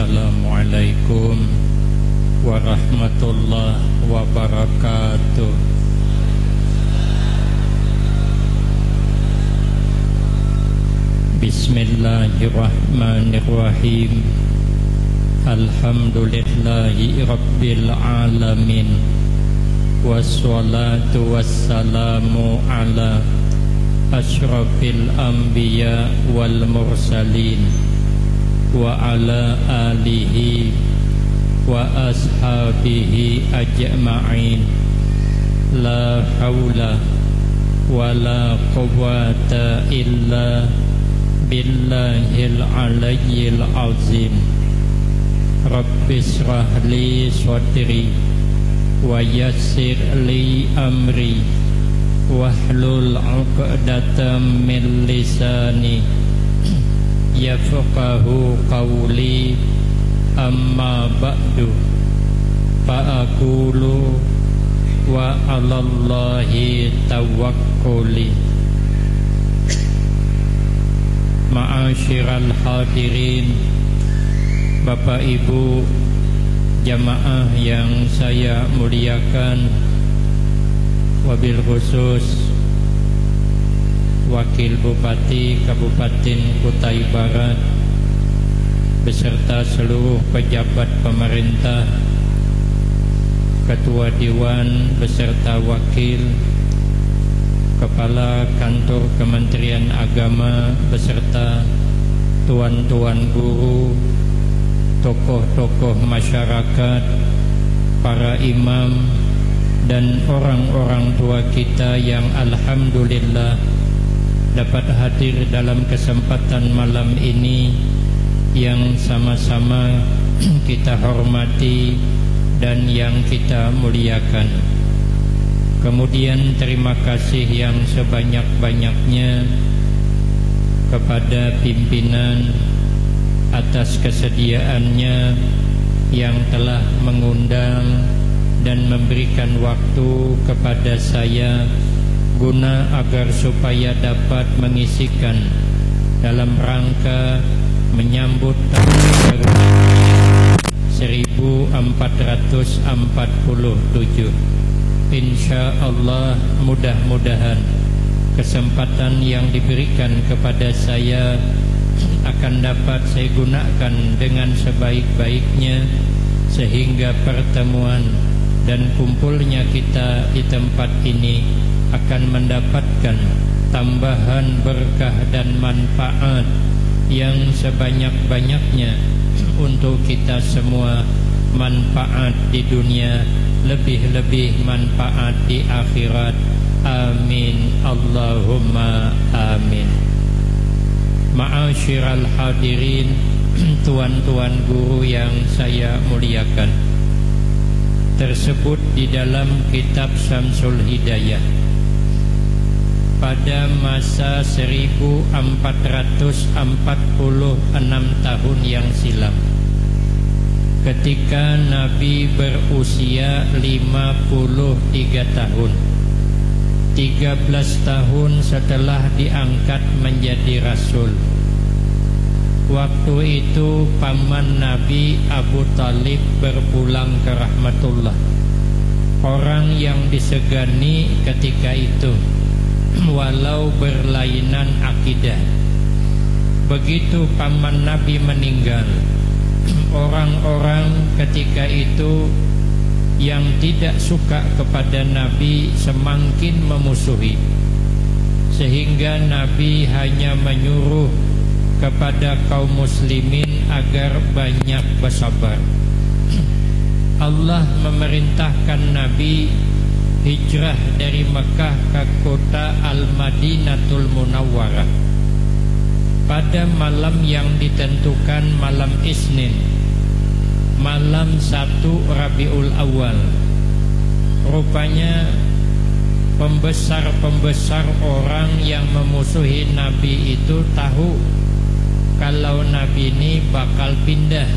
Assalamualaikum warahmatullahi wabarakatuh. Bismillahirrahmanirrahim. Alhamdulillahi rabbil alamin. Wassalatu wassalamu ala asyrafil anbiya wal mursalin wa ala alihi wa ashabihi ajma'in. La hawla wa la quwwata illa billahil aliyyil azim. Rabbi shrah li sadri wa yassir li amri wahlul 'uqdatam min lisani yafqahu qawli. Amma ba'du fa aqulu wa 'alallahi tawakkuli. Ma'asyiral hadirin, Bapak Ibu jamaah yang saya muliakan, wabil khusus Wakil Bupati Kabupaten Kutai Barat beserta seluruh pejabat pemerintah, Ketua Dewan beserta wakil, Kepala Kantor Kementerian Agama beserta tuan-tuan guru, tokoh-tokoh masyarakat, para imam, dan orang-orang tua kita yang alhamdulillah dapat hadir dalam kesempatan malam ini yang sama-sama kita hormati dan yang kita muliakan. Kemudian terima kasih yang sebanyak-banyaknya kepada pimpinan atas kesediaannya yang telah mengundang dan memberikan waktu kepada saya guna agar supaya dapat mengisikan dalam rangka menyambut tahun baru 1447. Insyaallah mudah-mudahan kesempatan yang diberikan kepada saya akan dapat saya gunakan dengan sebaik-baiknya sehingga pertemuan dan kumpulnya kita di tempat ini akan mendapatkan tambahan berkah dan manfaat yang sebanyak-banyaknya untuk kita semua, manfaat di dunia, lebih-lebih manfaat di akhirat. Amin Allahumma amin. Ma'asyiral hadirin, tuan-tuan guru yang saya muliakan, tersebut di dalam kitab Syamsul Hidayah pada masa 1446 tahun yang silam, ketika Nabi berusia 53 tahun, 13 tahun setelah diangkat menjadi Rasul. Waktu itu paman Nabi Abu Talib berpulang ke rahmatullah, orang yang disegani ketika itu walau berlainan akidah. Begitu paman Nabi meninggal, orang-orang ketika itu yang tidak suka kepada Nabi semakin memusuhi, sehingga Nabi hanya menyuruh kepada kaum muslimin agar banyak bersabar. Allah memerintahkan Nabi hijrah dari Mekah ke kota Al-Madinatul Munawwarah pada malam yang ditentukan, malam Isnin, malam 1 Rabiul Awal. Rupanya pembesar-pembesar orang yang memusuhi Nabi itu tahu kalau Nabi ini bakal pindah,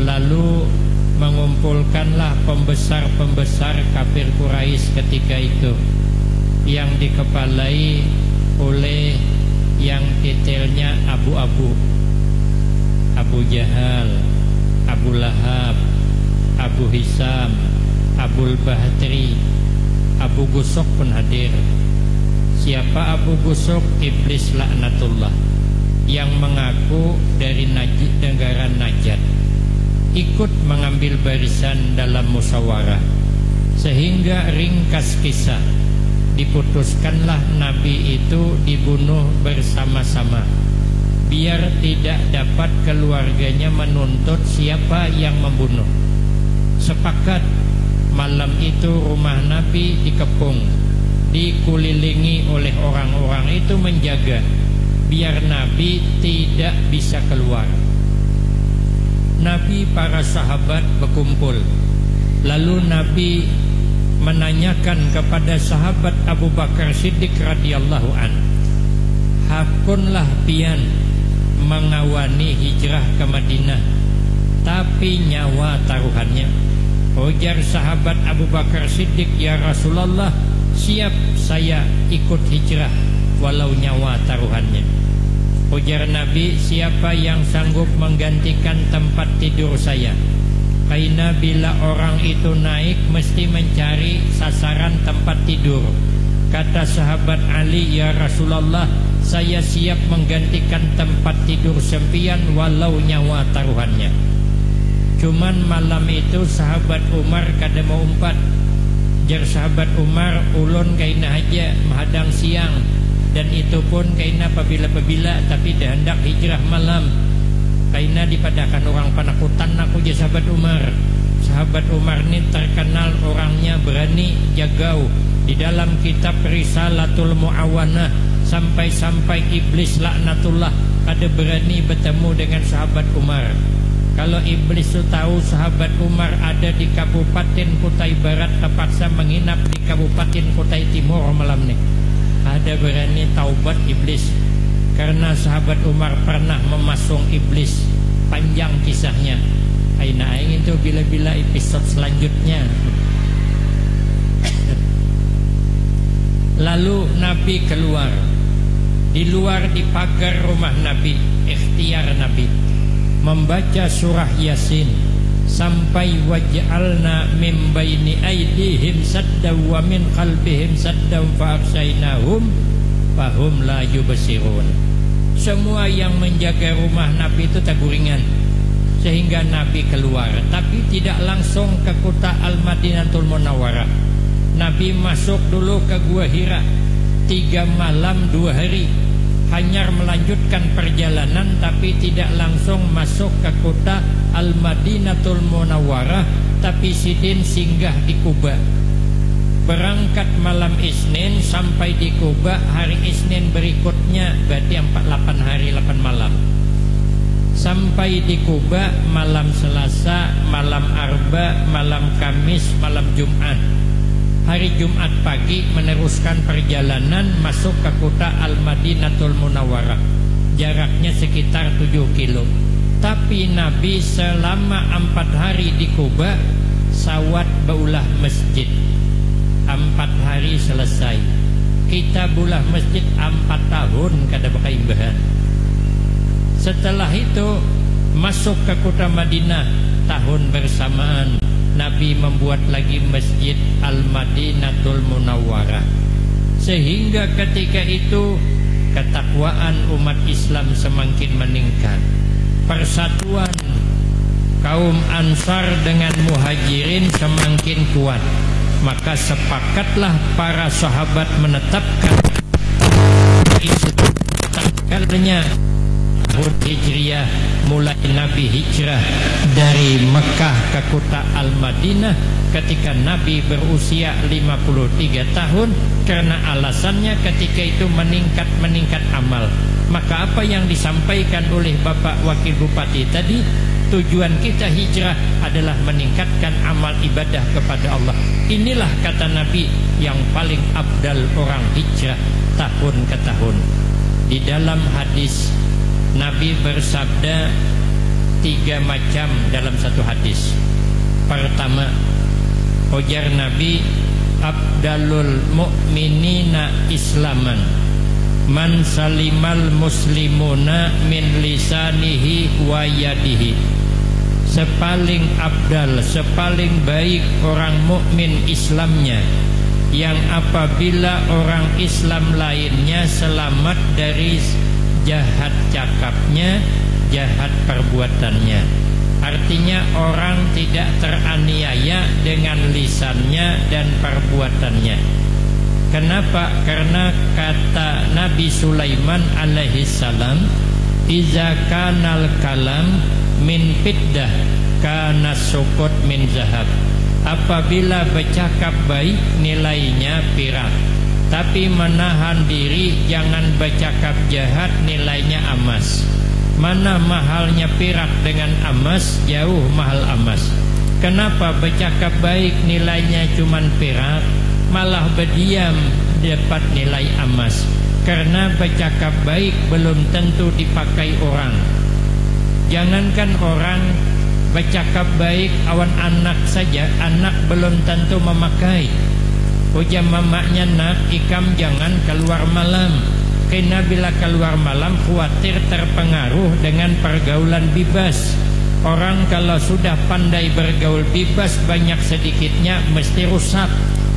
lalu mengumpulkanlah pembesar-pembesar kafir Quraisy ketika itu yang dikepalai oleh yang titelnya Abu Jahal, Abu Lahab, Abu Hisam, Abul Bahtri, Abu Gusok pun hadir. Siapa Abu Gusok? Iblis laknatullah yang mengaku dari negara Najd, ikut mengambil barisan dalam musyawarah, sehingga ringkas kisah diputuskanlah Nabi itu dibunuh bersama-sama, biar tidak dapat keluarganya menuntut siapa yang membunuh. Sepakat malam itu rumah Nabi dikepung, dikelilingi oleh orang-orang itu menjaga biar Nabi tidak bisa keluar. Nabi para sahabat berkumpul. Lalu Nabi menanyakan kepada sahabat Abu Bakar Siddiq radhiyallahu an, hakunlah pian mengawani hijrah ke Madinah, tapi nyawa taruhannya. Ujar sahabat Abu Bakar Siddiq, ya Rasulullah, siap saya ikut hijrah walau nyawa taruhannya. Ujar Nabi, siapa yang sanggup menggantikan tempat tidur saya? Karena bila orang itu naik mesti mencari sasaran tempat tidur. Kata sahabat Ali, ya Rasulullah, saya siap menggantikan tempat tidur sempian walau nyawa taruhannya. Cuman malam itu sahabat Umar kada mau umpat. Jar sahabat Umar, ulun kaina aja menghadang siang, dan itu pun kaina apabila tapi dah hendak hijrah malam. Kaina dipadakan orang panakutan aku je sahabat Umar. Sahabat Umar ni terkenal orangnya berani, jagau. Di dalam kitab Risalatul Mu'awanah sampai-sampai iblis laknatullah ada berani bertemu dengan sahabat Umar. Kalau iblis itu tahu sahabat Umar ada di Kabupaten Kutai Barat, terpaksa menginap di Kabupaten Kutai Timur malam ni. Ada berani taubat iblis, karena sahabat Umar pernah memasung iblis. Panjang kisahnya. Aina aing itu bila-bila episode selanjutnya. Lalu Nabi keluar. Di luar di pagar rumah Nabi, ikhtiar Nabi membaca surah Yasin sampai waj'alna min baini aydihim saddan wa min khalfihim saddan fa aghshaynahum fahum la yubsirun. Semua yang menjaga rumah Nabi itu taguringan, sehingga Nabi keluar, tapi tidak langsung ke kota Al-Madinatul Munawwarah. Nabi masuk dulu ke Gua Hira 3 malam 2 hari, hanya melanjutkan perjalanan tapi tidak langsung masuk ke kota Al-Madinatul Munawwarah, tapi sidin singgah di Kuba. Berangkat malam Isnin sampai di Kuba hari Isnin berikutnya, berarti 8 hari 8 malam. Sampai di Kuba malam Selasa, malam Arba, malam Kamis, malam Jumat. Hari Jumat pagi meneruskan perjalanan masuk ke kota Al-Madinatul Munawwarah. Jaraknya sekitar 7 kilo. Tapi Nabi selama 4 hari di Kuba sawat baulah masjid. 4 hari selesai. Kita bulah masjid 4 tahun kada bakaimbahan. Setelah itu masuk ke kota Madinah tahun bersamaan. Nabi membuat lagi masjid Al-Madinatul Munawwarah, sehingga ketika itu ketakwaan umat Islam semakin meningkat. Persatuan kaum Ansar dengan Muhajirin semakin kuat. Maka sepakatlah para sahabat menetapkan tanggalnya Hijriyah, mulai Nabi hijrah dari Mekah ke kota Al-Madinah ketika Nabi berusia 53 tahun, karena alasannya ketika itu meningkat amal. Maka apa yang disampaikan oleh Bapak Wakil Bupati tadi, tujuan kita hijrah adalah meningkatkan amal ibadah kepada Allah. Inilah kata Nabi yang paling afdal orang hijrah tahun ke tahun. Di dalam hadis Nabi bersabda 3 macam dalam satu hadis. Pertama, ujar Nabi, afdalul mu'minina islaman man salimal muslimuna min lisanihi wa yadihi. sepaling abdal, sepaling baik orang mukmin Islamnya, yang apabila orang Islam lainnya selamat dari jahat cakapnya, jahat perbuatannya. Artinya orang tidak teraniaya dengan lisannya dan perbuatannya. Kenapa? Karena kata Nabi Sulaiman alaihissalam, iza kanal kalam min fiddah kana sukut min zahab. Apabila bercakap baik nilainya perak, tapi menahan diri jangan bercakap jahat nilainya emas. Mana mahalnya perak dengan emas? Jauh mahal emas. Kenapa bercakap baik nilainya cuman perak, malah berdiam dapat nilai emas? Karena bercakap baik belum tentu dipakai orang. Jangankan orang bercakap baik, awan anak saja, anak belum tentu memakai. Ujar mamaknya, nak, ikam jangan keluar malam, karena bila keluar malam khawatir terpengaruh dengan pergaulan bebas. Orang kalau sudah pandai bergaul bebas, banyak sedikitnya mesti rusak.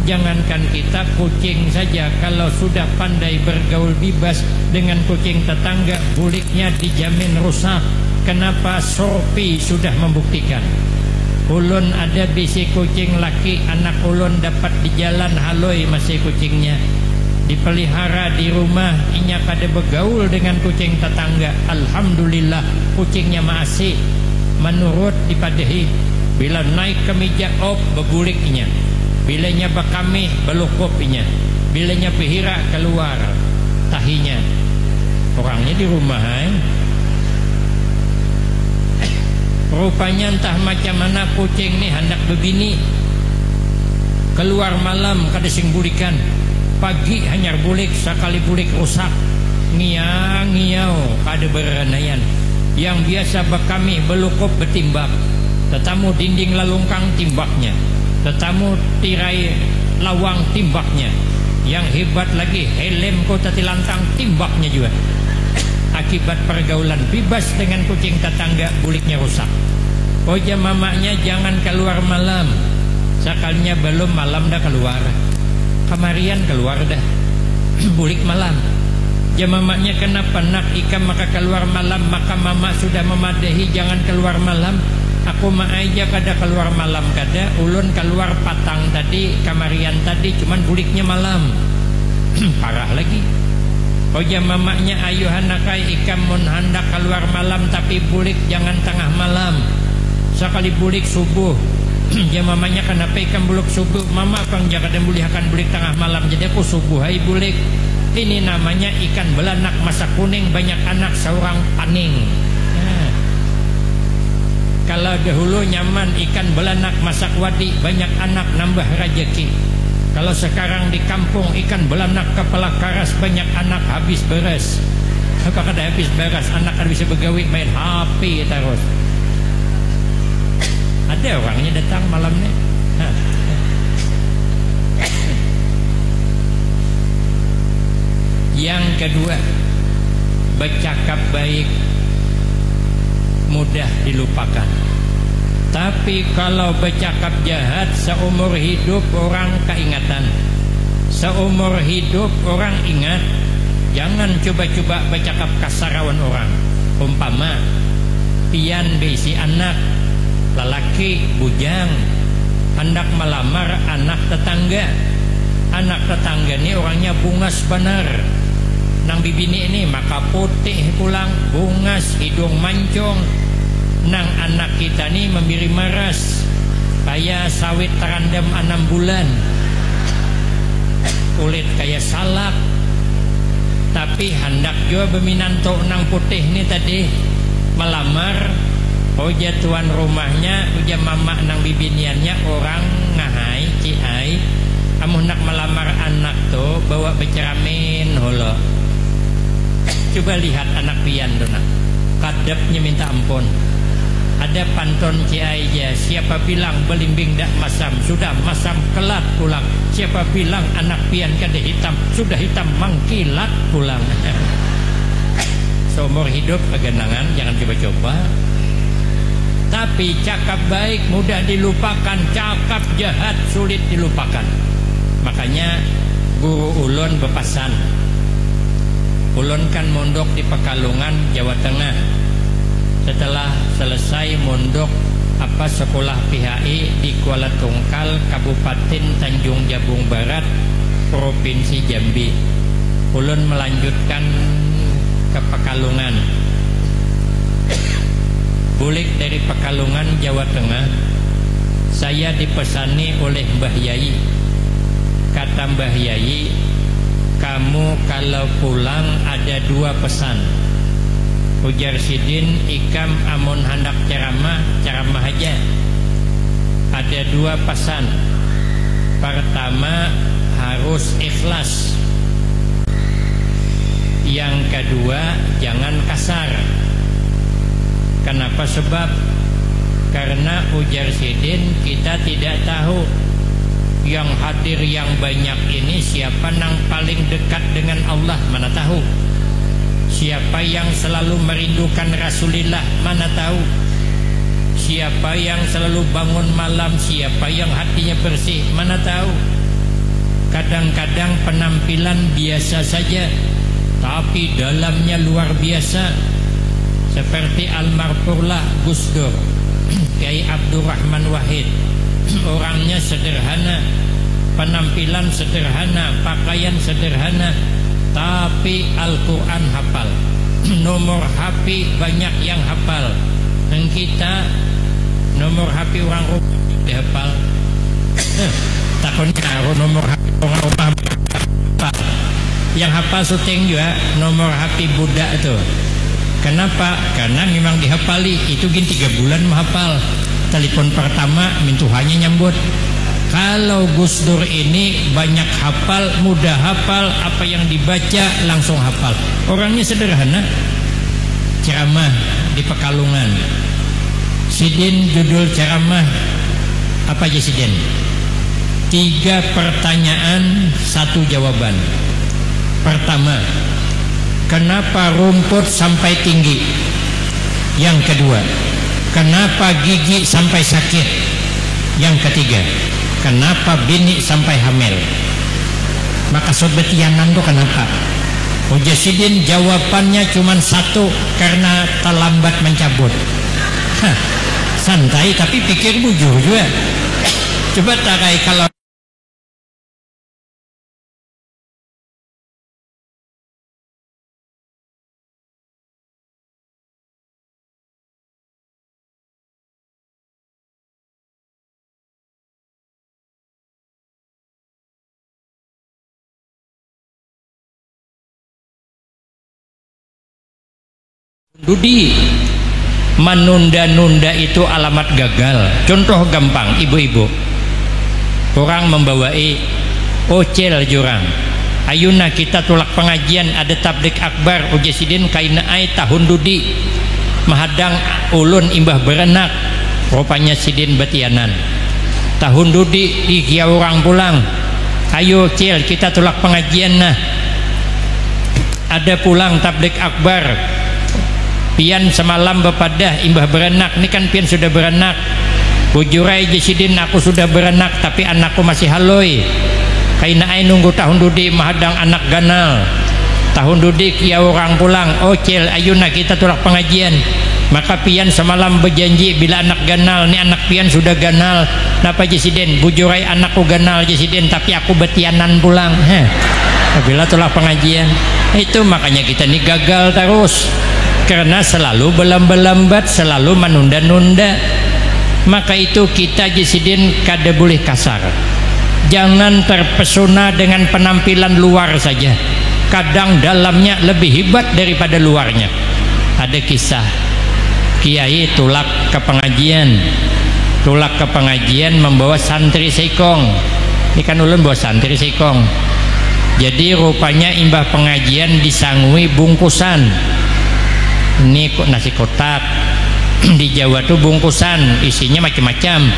Jangankan kita, kucing saja kalau sudah pandai bergaul bebas dengan kucing tetangga, buliknya dijamin rusak. Kenapa? Sorpi sudah membuktikan. Ulun ada bisi kucing laki, anak ulun dapat di jalan haloi masih kucingnya. Dipelihara di rumah, inya kada bergaul dengan kucing tetangga. Alhamdulillah, kucingnya masih menurut dipadehi. Bila naik ke meja bebuliknya. Bilanya bakamih belukupnya. Bilanya behira keluar tahinya. Orangnya di rumah. Rupanya entah macam mana kucing ni hendak begini. Keluar malam kada sing bulikan, pagi hanyar bulik, sekali bulik rusak. Ngiang-ngiau kada berenaian. Yang biasa bekami belukup betimbak, tetamu dinding lalungkang timbaknya, tetamu tirai lawang timbaknya. Yang hebat lagi helm kota tilantang timbaknya juga. Akibat pergaulan bebas dengan kucing tetangga, buliknya rusak. Oja mamaknya jangan keluar malam. Sekalinya belum malam dah keluar, kamarian keluar dah bulik malam. Ya mamaknya, kenapa nak ikam maka keluar malam? Maka mama sudah memadahi jangan keluar malam. Aku mah aja kada keluar malam kada. Ulun keluar patang tadi, kamarian tadi, cuman buliknya malam. Parah lagi. Oja mamaknya, ayuhan nakai ikam mun hendak keluar malam tapi bulik jangan tengah malam. Sekali bulik subuh. Ya mamanya, kenapa ikam bulik subuh? Mama pang jaga dan bulihakan bulik tengah malam. Jadi aku subuh hai bulik. Ini namanya ikan belanak masa kuning, banyak anak seorang paning. Kalau dahulu nyaman ikan belanak masak wadi, banyak anak nambah rejeki. Kalau sekarang di kampung ikan belanak kepala karas, banyak anak habis beres. Kalau kada habis beres, anak kada bisa begawi, main HP terus. Ada orangnya datang malam ni. Yang kedua, bercakap baik mudah dilupakan. Tapi kalau bercakap jahat, seumur hidup orang keingatan. Seumur hidup orang ingat. Jangan coba-coba bercakap kasarawan orang. Umpama pian bisi anak lelaki bujang hendak melamar anak tetangga. Anak tetangga ni orangnya bungas benar. Nang bibini ini maka putih pulang, bungas, hidung mancung. Nang anak kita ni memberi maras, kayak sawit terandam 6 bulan, kulit kayak salak. Tapi hendak juga beminanto nang putih ni tadi melamar. Oja tuan rumahnya, uja mama nang bibiniannya orang ngahai ciai. Kamu nak melamar anak tu bawa beceramin holo. Coba lihat anak pian tu nak, kadepnya minta ampun. Ada pantun ciai je, siapa bilang belimbing dak masam, sudah masam kelat pulang. Siapa bilang anak pian kada hitam, sudah hitam mangkilat pulang. Seumur hidup kegenangan, jangan coba-coba. Tapi tapi cakap baik mudah dilupakan, cakap jahat sulit dilupakan. Makanya guru ulun bepesan, ulun kan mondok di Pekalongan, Jawa Tengah. Setelah selesai mondok sekolah PHI di Kuala Tungkal, Kabupaten Tanjung Jabung Barat, Provinsi Jambi, ulun melanjutkan ke Pekalongan. Bulik dari Pekalongan, Jawa Tengah, saya dipesani oleh Mbah Yai. Kata Mbah Yai, kamu kalau pulang ada 2 pesan. Ujar Sidin, ikam amun hendak ceramah aja. Ada 2 pesan. Pertama, harus ikhlas. Yang kedua, jangan kasar. Kenapa? Sebab karena ujar Sidin, kita tidak tahu yang hadir yang banyak ini siapa yang paling dekat dengan Allah, mana tahu. Siapa yang selalu merindukan Rasulullah, mana tahu. Siapa yang selalu bangun malam, siapa yang hatinya bersih, mana tahu. Kadang-kadang penampilan biasa saja, tapi dalamnya luar biasa. Seperti almarhumlah Gus Dur, Kiai Abdurrahman Wahid. Orangnya sederhana, penampilan sederhana, pakaian sederhana, tapi Al-Quran hafal. Nomor HP banyak yang hafal. Dan kita nomor HP orang rumah dihafal. Takutnya nomor HP orang rumah hafal. Yang hafal syuting juga nomor HP budak tuh. Kenapa? Karena memang dihafali. Itu gini 3 bulan menghafal. Telepon pertama mintuhannya nyambut. Kalau Gus Dur ini banyak hafal, mudah hafal, apa yang dibaca langsung hafal. Orangnya sederhana. Ceramah di Pekalongan. Sidin judul ceramah apa aja Sidin? 3 pertanyaan 1 jawaban. Pertama, kenapa rumput sampai tinggi? Yang kedua, kenapa gigi sampai sakit? Yang ketiga, kenapa bini sampai hamil? Maka sobetianan itu kenapa? Ujar Sidin jawabannya cuma 1, karena terlambat mencabut. Santai tapi pikir bujur juga. Coba takai kalau Dudi, menunda-nunda itu alamat gagal. Contoh gampang, ibu-ibu, orang membawai ocel jurang. Ayuna kita tulak pengajian, ada tablik akbar uji Sidin kaina ai tahun dudi mahadang ulun imbah berenak. Rupanya Sidin betianan. Tahun dudi ikia orang pulang. Ayo cil kita tulak pengajian nah. Ada pulang tablik akbar. Pian semalam bepadah imbah beranak, ini kan pian sudah beranak. Bujurai Sidin, aku sudah beranak tapi anakku masih haloi. Kaina ai nunggu tahun dudi mahadang anak ganal. Tahun dudi kia orang pulang. Ocel ayuna kita tulak pengajian. Maka pian semalam berjanji bila anak ganal, ini anak pian sudah ganal. Napa Sidin? Bujurai anakku ganal Sidin tapi aku betianan pulang. Bila tulak pengajian. Itu makanya kita ini gagal terus. Karena selalu berlambat-lambat, selalu menunda-nunda. Maka itu kita Sidin kada boleh kasar. Jangan terpesona dengan penampilan luar saja. Kadang dalamnya lebih hebat daripada luarnya. Ada kisah kiai tulak ke pengajian. Tulak ke pengajian membawa santri sekong. Ini kan ulun bawa santri sekong. Jadi rupanya imbah pengajian disangui bungkusan. Ini kok nasi kotak. Di Jawa tuh bungkusan isinya macam-macam.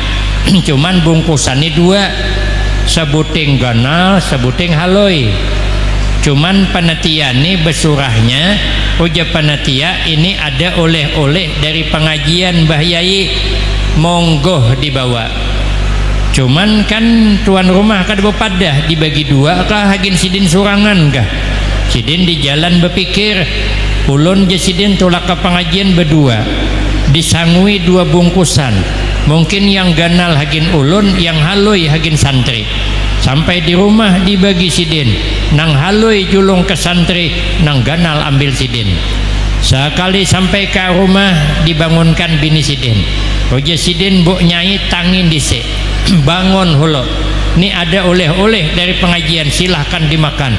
Cuman bungkusannya 2, sebuting ganal, sebuting haloi. Cuman panitia ini besurahnya, ujar panitia ini ada oleh-oleh dari pengajian Mbah Yai. monggo dibawa. Cuman kan tuan rumah kada bepadah dibagi dua kah hagin sidin surangan kah. Sidin di jalan berpikir ulun je sidin tolak ke pengajian berdua, disangui 2 bungkusan, mungkin yang ganal hagin ulun, yang haloi hagin santri. Sampai di rumah dibagi sidin, nang haloi julung ke santri, nang ganal ambil sidin. Sekali sampai ke rumah dibangunkan bini sidin, oje sidin bu nyai tangin dise bangun hulo, ini ada oleh-oleh dari pengajian, silahkan dimakan.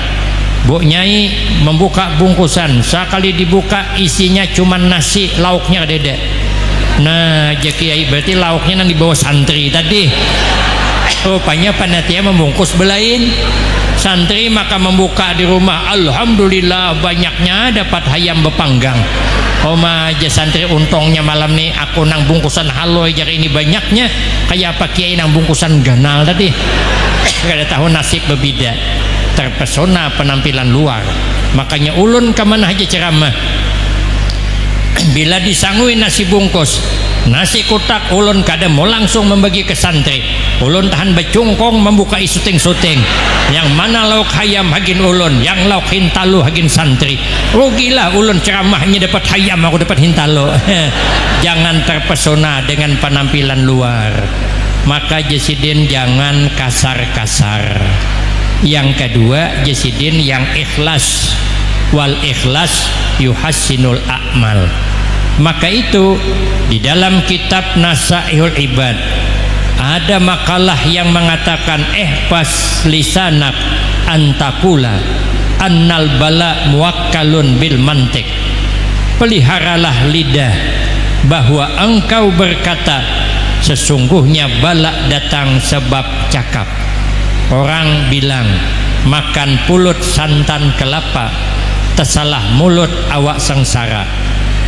Bu nyai membuka bungkusan, sekali dibuka isinya cuma nasi, lauknya ada. Nah ya kiai, berarti lauknya nang dibawa santri tadi. Rupanya panitia membungkus belain santri, maka membuka di rumah, alhamdulillah banyaknya dapat hayam bepanggang. Oma aja santri, untungnya malam nih aku nang bungkusan haloi jari ini banyaknya, kayak apa kiai nang bungkusan ganal tadi. Kada tahu nasib berbeda. Terpesona penampilan luar, makanya ulun kemana aja ceramah bila disangui nasi bungkus, nasi kotak, ulun kada mau langsung membagi ke santri. Ulun tahan becungkong membuka isuting-suting, yang mana lauk hayam hagin ulun, yang lauk hintalu hagin santri. Rugilah ulun ceramahnya dapat hayam, aku dapat hintalu. Jangan terpesona dengan penampilan luar. Maka jesidin jangan kasar-kasar. Yang kedua jesidin yang ikhlas, wal ikhlas yuhassinul a'mal. Maka itu di dalam kitab Nasaihul Ibad ada makalah yang mengatakan ihfaz lisanak antakula annal bala muwakkalun bil mantik. Peliharalah lidah bahwa engkau berkata sesungguhnya bala datang sebab cakap. Orang bilang makan pulut santan kelapa, tersalah mulut awak sengsara.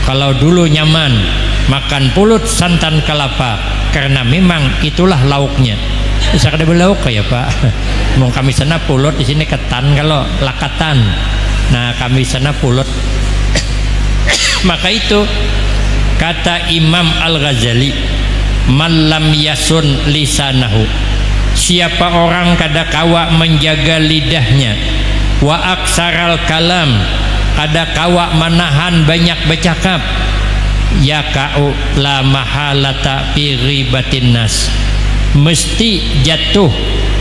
Kalau dulu nyaman makan pulut santan kelapa karena memang itulah lauknya. Bisa kada belauk ya Pak. Mau kami sana pulut, di sini ketan, kalau lakatan. Nah kami sana pulut. Maka itu kata Imam Al-Ghazali, man lam yasun lisanahu, siapa orang kada kawa menjaga lidahnya, wa aksaral kalam, kada kawa menahan banyak bercakap, ya kau la mahalata fi ribatin nas, mesti jatuh,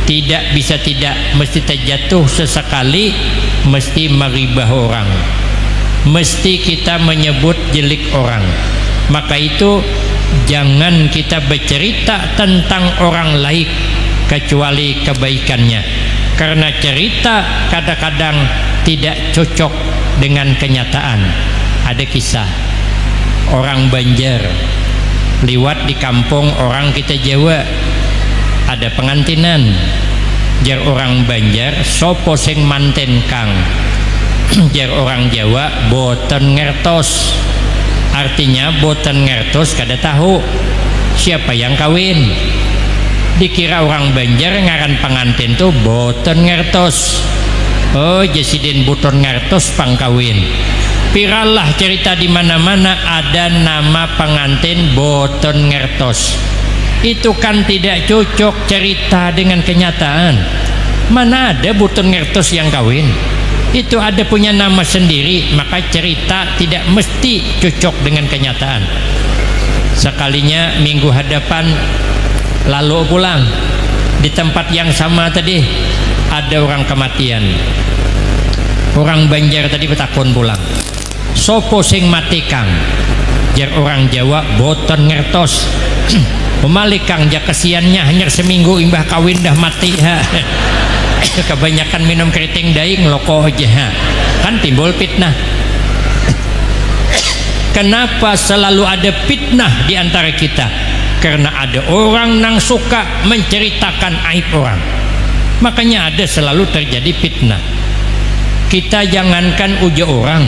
tidak bisa tidak, mesti terjatuh sesekali, mesti meribah orang, mesti kita menyebut jelik orang. Maka itu jangan kita bercerita tentang orang lain kecuali kebaikannya, karena cerita kadang-kadang tidak cocok dengan kenyataan. Ada kisah orang Banjar liwat di kampung orang kita Jawa, ada pengantinan. Jar orang Banjar, sopo sing manten kang? Jar orang Jawa, boten ngertos. Artinya boten ngertos, kada tahu siapa yang kawin. Dikira orang Banjar ngaran pengantin tuh boten ngertos. Oh jesidin boten ngertos pangkawin. Piralah cerita di mana-mana ada nama pengantin boten ngertos. Itu kan tidak cocok cerita dengan kenyataan. Mana ada boten ngertos yang kawin? Itu ada punya nama sendiri, maka cerita tidak mesti cocok dengan kenyataan. Sekalinya minggu hadapan lalu pulang di tempat yang sama tadi ada orang kematian. Orang Banjar tadi betakon pulang, sopo sing mati kang? Jar orang Jawa, boten ngertos. Pemalik kang, ja kesiannya hanya seminggu imbah kawin dah mati. Kebanyakan minum keriting daing loko aja, kan timbul fitnah. Kenapa selalu ada fitnah di antara kita? Karena ada orang yang suka menceritakan aib orang, makanya ada selalu terjadi fitnah. Kita jangankan uja orang,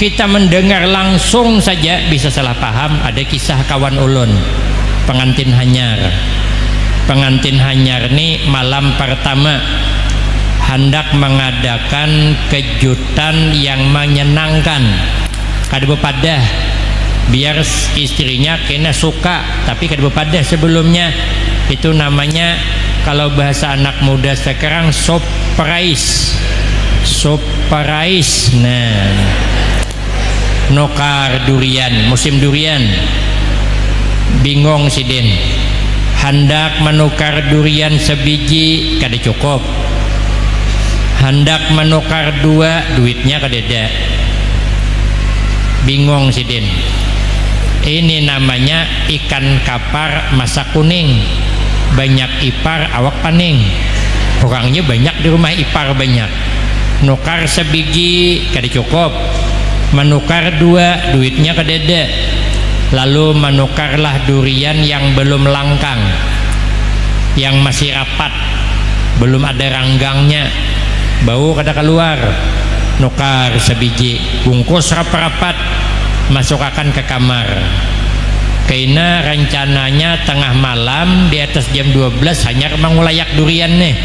kita mendengar langsung saja bisa salah paham. Ada kisah kawan ulun pengantin hanyar. Pengantin hanyar ini malam pertama hendak mengadakan kejutan yang menyenangkan. Kada bepadah biar istrinya kena suka tapi kada bepadah sebelumnya. Itu namanya kalau bahasa anak muda sekarang surprise. Nah, nokar durian, musim durian, bingung si Den, hendak menukar durian sebiji kada cukup, hendak menukar 2 duitnya kada ada, bingung si Den. Ini namanya ikan kapar masa kuning, banyak ipar awak paning. Orangnya banyak di rumah, ipar banyak, nukar sebiji kada cukup, menukar 2 duitnya kada ada. Lalu menukarlah durian yang belum langkang, yang masih rapat, belum ada ranggangnya, bau kada keluar. Nukar sebiji, bungkus rapat-rapat, masukkan ke kamar. Karena rencananya tengah malam di atas jam 12 hanyar mengulayak durian nih,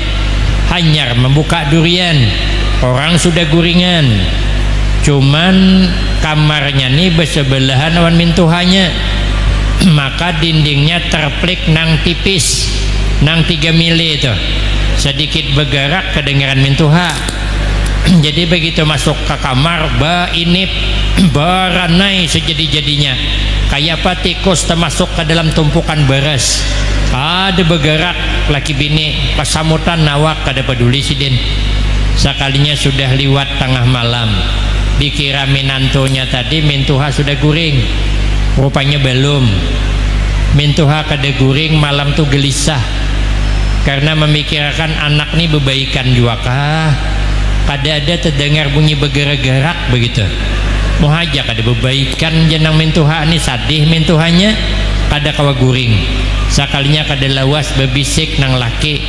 hanyar membuka durian. Orang sudah guringan, cuman kamarnya nih bersebelahan awan mintuhanya, maka dindingnya terplik nang tipis, nang 3 mili itu, sedikit bergerak kedengaran mintuha. Jadi begitu masuk ke kamar, inip beranai sejadi-jadinya, kayak apa tikus termasuk ke dalam tumpukan beras. Ada bergerak laki bini pasamutan nawak kada peduli sidin. Sekalinya sudah liwat tengah malam, dikira minantunya tadi mintuha sudah guring, rupanya belum. Mintuha kada guring, malam tuh gelisah karena memikirkan anak nih bebaikan juga kah. Kada ada terdengar bunyi bergerak-gerak begitu. Mau aja kada bebaikan jenang mintuha nih, sadih mintuhanya kada kawa guring. Sekalinya kada lawas bebisik nang laki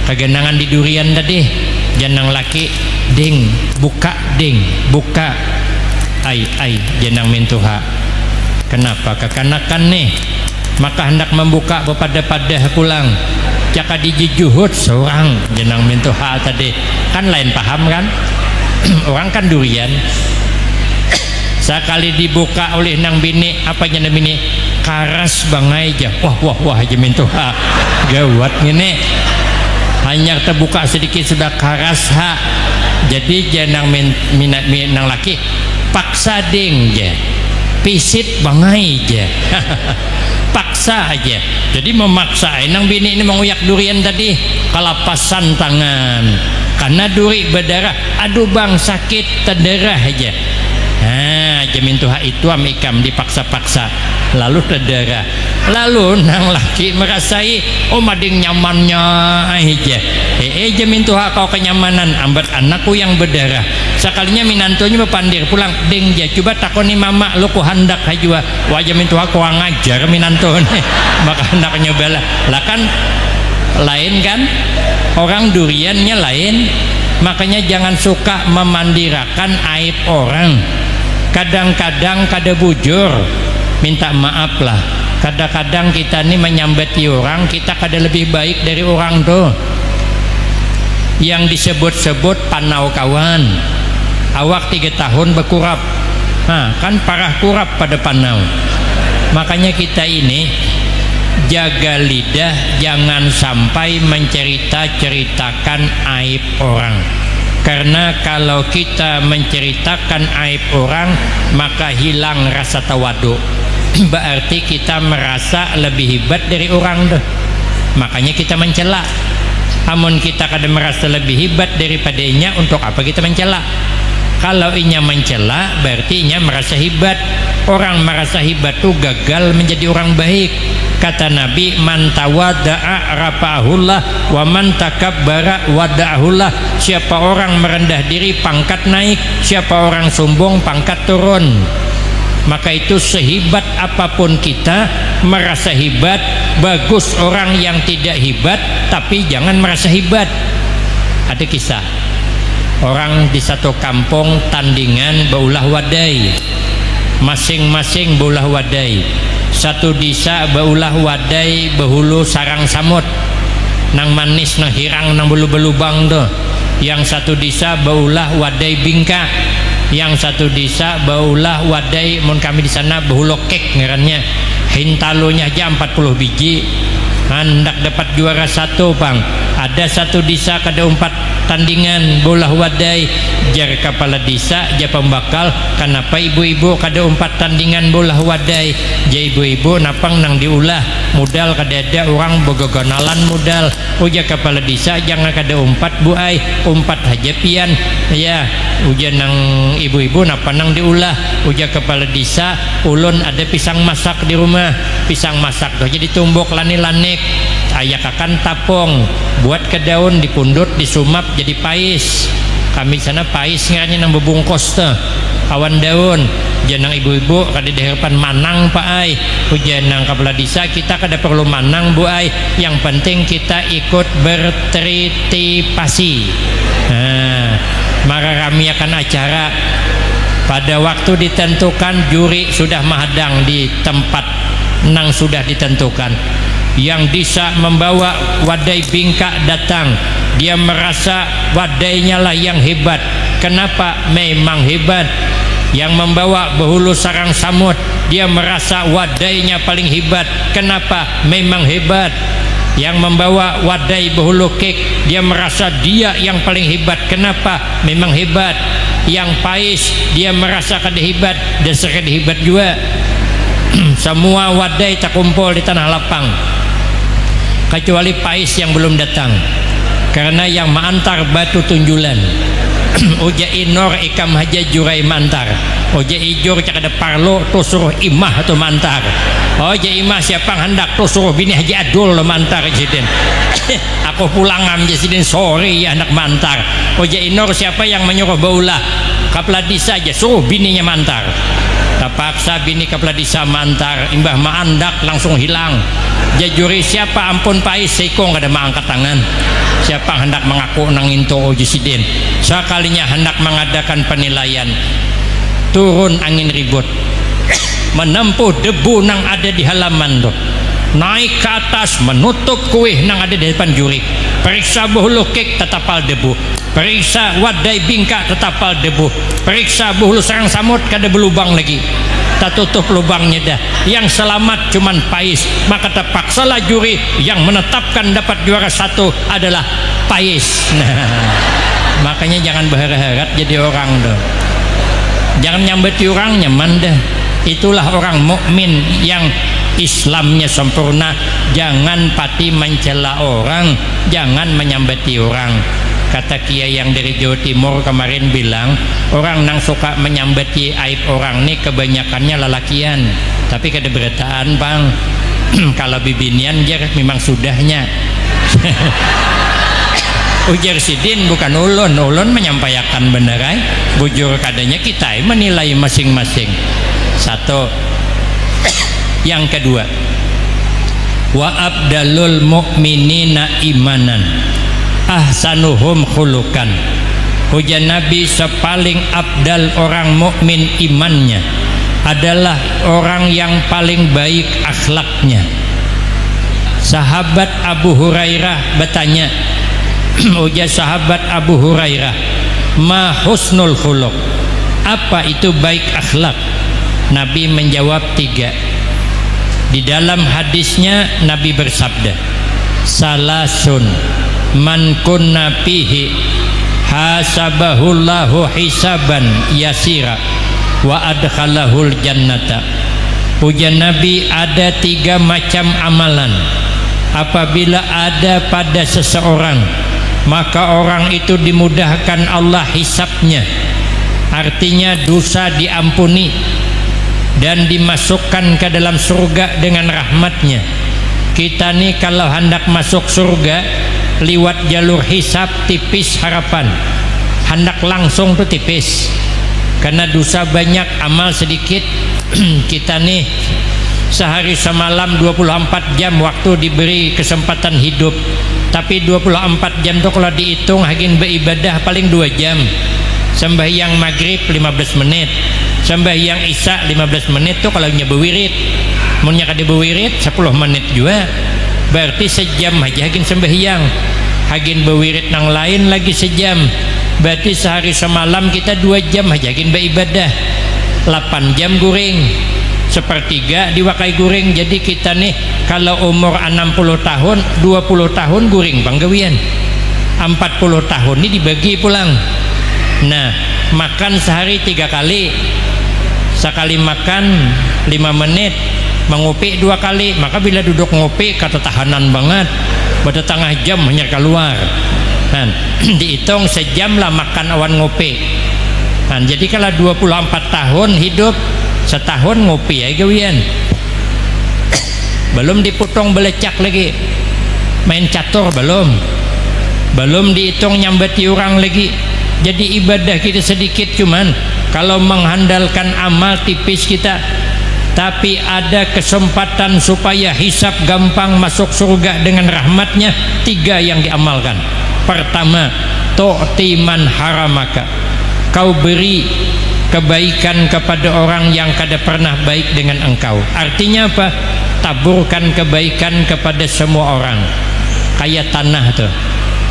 kegenangan di durian tadi, jenang laki, ding buka, ding buka. Ai jenang mintuha, kenapa kekanakan nih? Maka hendak membuka bepada-pada pulang, jaka dijuhut seorang jenang mintuha tadi, kan lain paham kan. Orang kan durian. Sekali dibuka oleh nang bini, apa jenang bini, karas bangai aja, wah aja mintuha gawat ngene, hanya terbuka sedikit sudah karas ha. Jadi jenang minang laki paksa ding je, pisit bangai je. Paksa aja, jadi memaksa nang bini ini menguyak durian tadi, kalapasan tangan karena duri berdarah. Aduh bang sakit, terdarah aja. Jamintuha itu amikam dipaksa-paksa lalu terdarah. Lalu nang laki merasai, oh mading nyamannya aja. Jamintuha kau kenyamanan, ambat anakku yang berdarah. Sekalinya minantunya berpandir pulang, ding ja coba takoni mama lu ku hendak hajua. Wajah mintuha kau ngajar minantu nih. Maka hendaknya bala lah kan lain kan, orang duriannya lain. Makanya jangan suka memandirakan aib orang. Kadang-kadang kada bujur, minta maaf lah. Kadang-kadang kita nih menyambati orang, kita kada lebih baik dari orang tuh. Yang disebut-sebut panau kawan, awak 3 tahun berkurap, kan parah kurap pada panau. Makanya kita ini jaga lidah, jangan sampai menceritakan aib orang. Karena kalau kita menceritakan aib orang, maka hilang rasa tawadu. Berarti kita merasa lebih hebat dari orang tuh. Makanya kita mencela. Amun kita kadang merasa lebih hebat daripadanya, untuk apa kita mencela? Kalau inya mencela, berarti inya merasa hebat. Orang merasa hebat tuh gagal menjadi orang baik. Kata Nabi, man tawadda'a rafa'ahullah wa man takabbara wada'ahullah. Siapa orang merendah diri, pangkat naik. Siapa orang sombong, pangkat turun. Maka itu sehebat apapun kita merasa hebat. Bagus orang yang tidak hebat, tapi jangan merasa hebat. Ada kisah orang di satu kampung tandingan baulah wadai, masing-masing baulah wadai. Satu desa baulah wadai behulu sarang samut, nang manis nang hirang nang belu-belubang tuh. Yang satu desa baulah wadai bingka, yang satu desa baulah wadai mun kami di sana bahulokek ngarannya hintalonya aja 40 biji hendak dapat juara 1 Bang. Ada satu desa kada 4 tandingan bolah wadai jar kepala desa jar pembakal kenapa ibu-ibu kada 4 tandingan bolah wadai jar ibu-ibu napang nang diulah modal kada ada orang begogonalan modal uja kepala desa jangan kada 4 bu ai 4 haja pian ya uja nang ibu-ibu napa nang diulah uja kepala desa ulun ada pisang masak di rumah pisang masak tuh jadi tumbuk lani-lanik ayak akan tapong buat ke daun dipundut disumap jadi pais kami sana pais nganya nang bebungkos tuh awan daun janang ibu-ibu kada diharapkan manang pak ai ujian nang kepala desa kita kada perlu manang bu ai yang penting kita ikut bertritipasi maka kami akan acara pada waktu ditentukan juri sudah menghadang di tempat nang sudah ditentukan yang bisa membawa wadai bingka datang dia merasa wadainya lah yang hebat kenapa memang hebat yang membawa bahulu sarang samut dia merasa wadainya paling hebat kenapa memang hebat yang membawa wadai bahulu kek dia merasa dia yang paling hebat kenapa memang hebat yang pais dia merasa kada hebat dan sekada hebat juga semua wadai terkumpul di tanah lapang kecuali pais yang belum datang karena yang mengantar batu tunjulan uja inor ikam haja jurai mantar uja ijur cak ada parlo tu suruh imah tu mantar uja imah siapa hendak tu suruh bini haji adul mantar jidin aku pulang am jidin sorry ya anak mantar uja inor siapa yang menyuruh baulah kepala desa aja suruh bininya mantar terpaksa bini kepala desa mantar imbah maandak langsung hilang jajuri siapa ampun pais seikong kada mengangkat tangan siapa hendak mengaku nang into ojisidin sekalinya hendak mengadakan penilaian turun angin ribut menempuh debu nang ada di halaman tuh naik ke atas menutup kuih nang ada di depan juri periksa bahulu kek tetapal debu periksa wadai bingka tetapal debu periksa bahulu sarang samut kada berlubang lagi tak tutup lubangnya dah yang selamat cuman pais maka terpaksalah juri yang menetapkan dapat juara 1 adalah pais makanya jangan berharap jadi orang dah jangan nyambeti orang nyaman dah itulah orang mukmin yang Islamnya sempurna jangan pati mencela orang jangan menyambeti orang kata kiai yang dari Jawa Timur kemarin bilang orang nang suka menyambeti aib orang nih kebanyakannya lelakian tapi kada berataan bang kalau bibinian jar memang sudahnya ujar sidin bukan ulun menyampaikan benar bujur kadanya kita menilai masing-masing satu yang kedua wa abdalul mu'minina imanan ahsanuhum khulukan hujan Nabi sepaling abdal orang mukmin imannya adalah orang yang paling baik akhlaknya sahabat Abu Hurairah bertanya ujar sahabat Abu Hurairah ma husnul khuluq apa itu baik akhlak Nabi menjawab 3 di dalam hadisnya Nabi bersabda salasun man kunna fihi hasabahullahu hisaban yasira wa adkhalahul jannata ujar Nabi ada 3 macam amalan apabila ada pada seseorang maka orang itu dimudahkan Allah hisabnya artinya dosa diampuni dan dimasukkan ke dalam surga dengan rahmatnya kita nih kalau hendak masuk surga liwat jalur hisab tipis harapan hendak langsung tuh tipis karena dosa banyak amal sedikit kita nih sehari semalam 24 jam waktu diberi kesempatan hidup tapi 24 jam tuh kalau dihitung hagin beribadah paling 2 jam sembahyang maghrib 15 menit sembahyang isya 15 menit tuh kalau nyebewirit mau kada bewirit 10 menit juga berarti sejam aja hagin sembahyang hagin bewirit nang lain lagi sejam Berarti sehari semalam kita 2 jam hajakin beribadah, 8 jam guring, sepertiga diwakai guring. Jadi kita nih kalau umur 60 tahun 20 tahun guring panggawian, 40 tahun ini dibagi pulang. Nah, makan sehari 3 kali, sekali makan 5 menit, mengopi 2 kali. Maka bila duduk ngopi kata tahanan banget, pada tengah jam hanya keluar. Nah, dihitung sejam lah makan awan ngopi. Nah, jadi kalau 24 tahun hidup, setahun ngopi ya gawian. Belum dipotong belecak lagi, main catur belum dihitung nyambati orang lagi. Jadi ibadah kita sedikit, cuman kalau mengandalkan amal tipis kita. Tapi ada kesempatan supaya hisab gampang, masuk surga dengan rahmatnya. 3 yang diamalkan. Pertama, tu'ti man haramaka, kau beri kebaikan kepada orang yang kada pernah baik dengan engkau. Artinya apa? Taburkan kebaikan kepada semua orang. Kayak tanah tuh,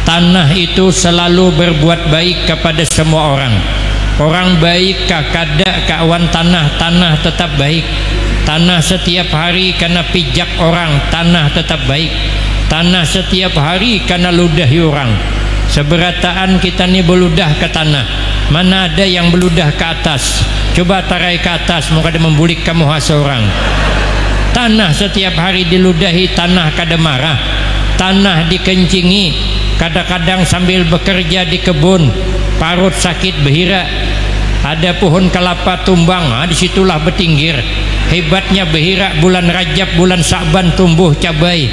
tanah itu selalu berbuat baik kepada semua orang. Orang baik kada kawan tanah, tanah tetap baik. Tanah setiap hari karena pijak orang, tanah tetap baik. Tanah setiap hari karena ludahi orang. Seberataan kita nih beludah ke tanah, mana ada yang beludah ke atas? Coba tarai ke atas, mau kada membulik kamu seorang. Tanah setiap hari diludahi, tanah kada marah. Tanah dikencingi, kadang-kadang sambil bekerja di kebun, parut sakit behira. Ada pohon kelapa tumbang, disitulah bertinggir. Hebatnya behira bulan Rajab, bulan Sa'ban tumbuh cabai.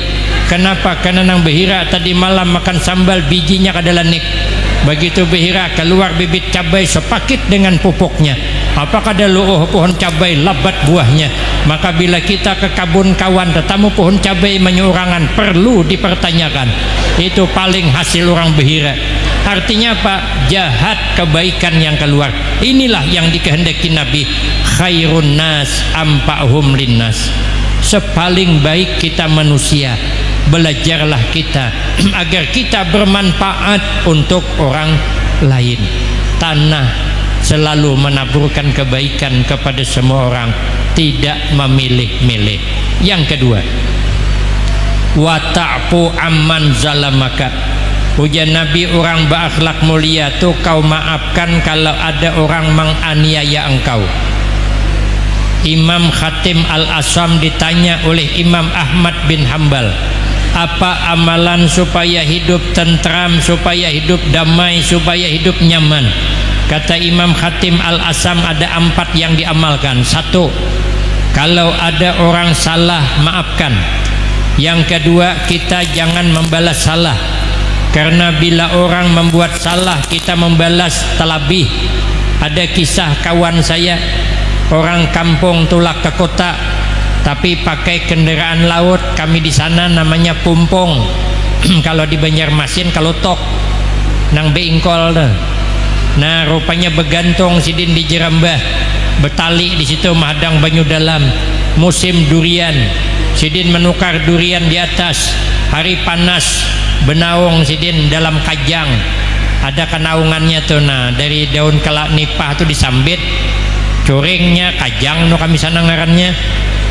Kenapa? Karena nang behira tadi malam makan sambal, bijinya kada lanik. Begitu behira keluar bibit cabai sepakit dengan pupuknya. Apa kada luuh pohon cabai labat buahnya. Maka bila kita ke kabun kawan tetamu pohon cabai menyurangan, perlu dipertanyakan. Itu paling hasil orang behira. Artinya apa? Jahat kebaikan yang keluar. Inilah yang dikehendaki Nabi, khairun nas ampa'hum linnas. Sepaling baik kita manusia, belajarlah kita agar kita bermanfaat untuk orang lain. Tanah selalu menaburkan kebaikan kepada semua orang, tidak memilih-milih. Yang kedua, wa ta'fu amman zalamaka. Ujian Nabi, orang berakhlak mulia tuh kau maafkan kalau ada orang menganiaya engkau. Imam Khatim Al-Asam ditanya oleh Imam Ahmad bin Hambal, apa amalan supaya hidup tentram, supaya hidup damai, supaya hidup nyaman? Kata Imam Khatim Al-Asam ada 4 yang diamalkan. 1, kalau ada orang salah maafkan. Yang kedua, kita jangan membalas salah, karena bila orang membuat salah kita membalas terlebih. Ada kisah kawan saya, orang kampung tulak ke kota tapi pakai kendaraan laut. Kami di sana namanya pumpong. Kalau di Banjarmasin kalau tok nang beingkol dah. Nah, rupanya begantung sidin di Jerambah, betali di situ mahadang banyu dalam. Musim durian, sidin menukar durian di atas. Hari panas, benaung sidin dalam kajang. Ada kenaungannya tuh, nah dari daun kelak nipah tuh disambit, coringnya kajang no kami sana ngarannya.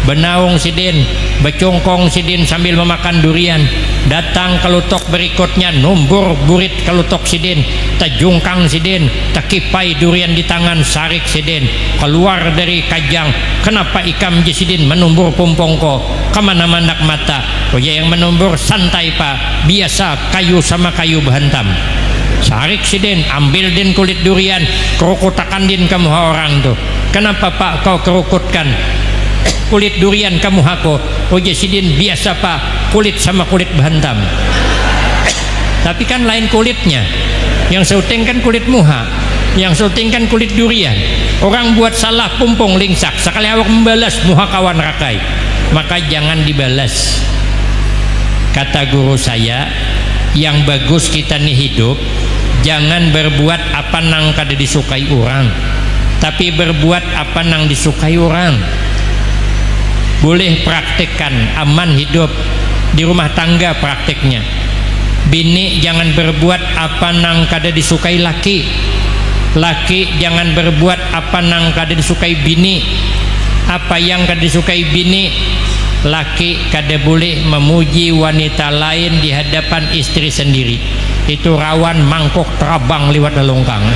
Benaung sidin, becongkong sidin sambil memakan durian. Datang kelutok berikutnya, numbur burit kelutok sidin, tajungkang sidin, takipai durian di tangan, sarik sidin, keluar dari kajang. Kenapa ikam sidin menumbur pumpongko? Kemana mandak mata? Oh ya, yang menumbur santai pak, biasa kayu sama kayu berhantam. Sarik sidin, ambil din kulit durian, kerukutakan din kamu orang tuh. Kenapa pak kau kerukutkan kulit durian kamu hako? Oje sidin, biasa pak, kulit sama kulit berhantam. Tapi kan lain kulitnya. Yang syuting kan kulit muha, yang syuting kan kulit durian. Orang buat salah pumpung lingsak, sekali awak membalas muha kawan rakai, maka jangan dibalas. Kata guru saya, yang bagus kita nih hidup, jangan berbuat apa nang kada disukai orang, tapi berbuat apa nang disukai orang. Boleh praktekkan aman hidup di rumah tangga, prakteknya Bini jangan berbuat apa nang kada disukai laki. Laki jangan berbuat apa nang kada disukai bini. Apa yang kada disukai bini, laki kada boleh memuji wanita lain di hadapan istri sendiri. Itu rawan mangkok terabang lewat longkang.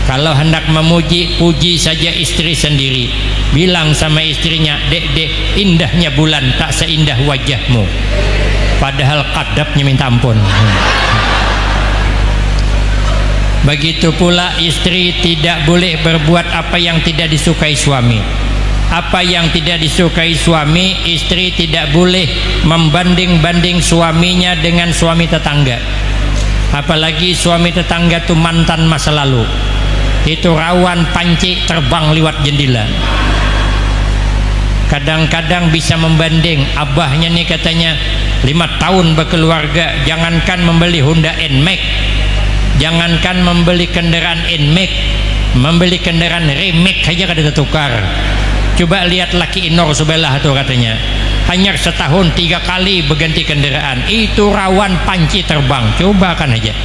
Kalau hendak memuji, puji saja istri sendiri. Bilang sama istrinya, dek, indahnya bulan tak seindah wajahmu. Padahal kadapnya minta ampun. Begitu pula istri tidak boleh berbuat apa yang tidak disukai suami. Apa yang tidak disukai suami, istri tidak boleh membanding-banding suaminya dengan suami tetangga. Apalagi suami tetangga itu mantan masa lalu. Itu rawan panci terbang lewat jendela. Kadang-kadang bisa membanding. Abahnya nih katanya 5 tahun berkeluarga, jangankan membeli Honda NMAX, jangankan membeli kendaraan NMAX, membeli kendaraan remake aja kada tertukar. Coba lihat laki Inor sebelah tuh katanya, hanya setahun 3 kali berganti kendaraan. Itu rawan panci terbang. Coba kan aja.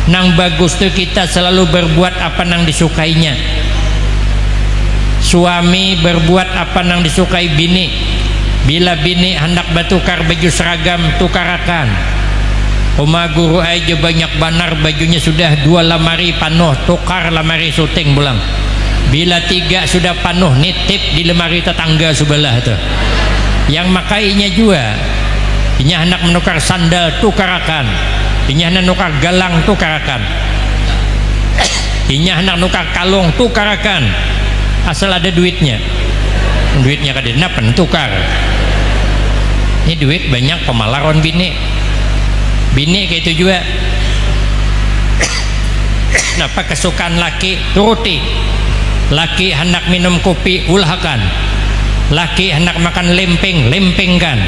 Nang bagus tuh kita selalu berbuat apa nang disukainya. Suami berbuat apa nang disukai bini. Bila bini hendak bertukar baju seragam, tukarakan. Oma guru aja banyak banar bajunya sudah 2 lamari panuh, tukar lamari syuting pulang. Bila 3 sudah panuh, nitip di lemari tetangga sebelah tuh. Yang makainya juga, ini hendak menukar sandal, tukarakan. Ini hendak nukar galang, tukarakan. Ini hendak nukar kalung, tukarakan. Asal ada duitnya. Duitnya kada ada pentukar. Ini duit banyak pemalaron bini. Bini kayak itu juga. Kenapa kesukaan laki turuti. Laki hendak minum kopi, ulahkan. Laki hendak makan lempeng, lempengkan.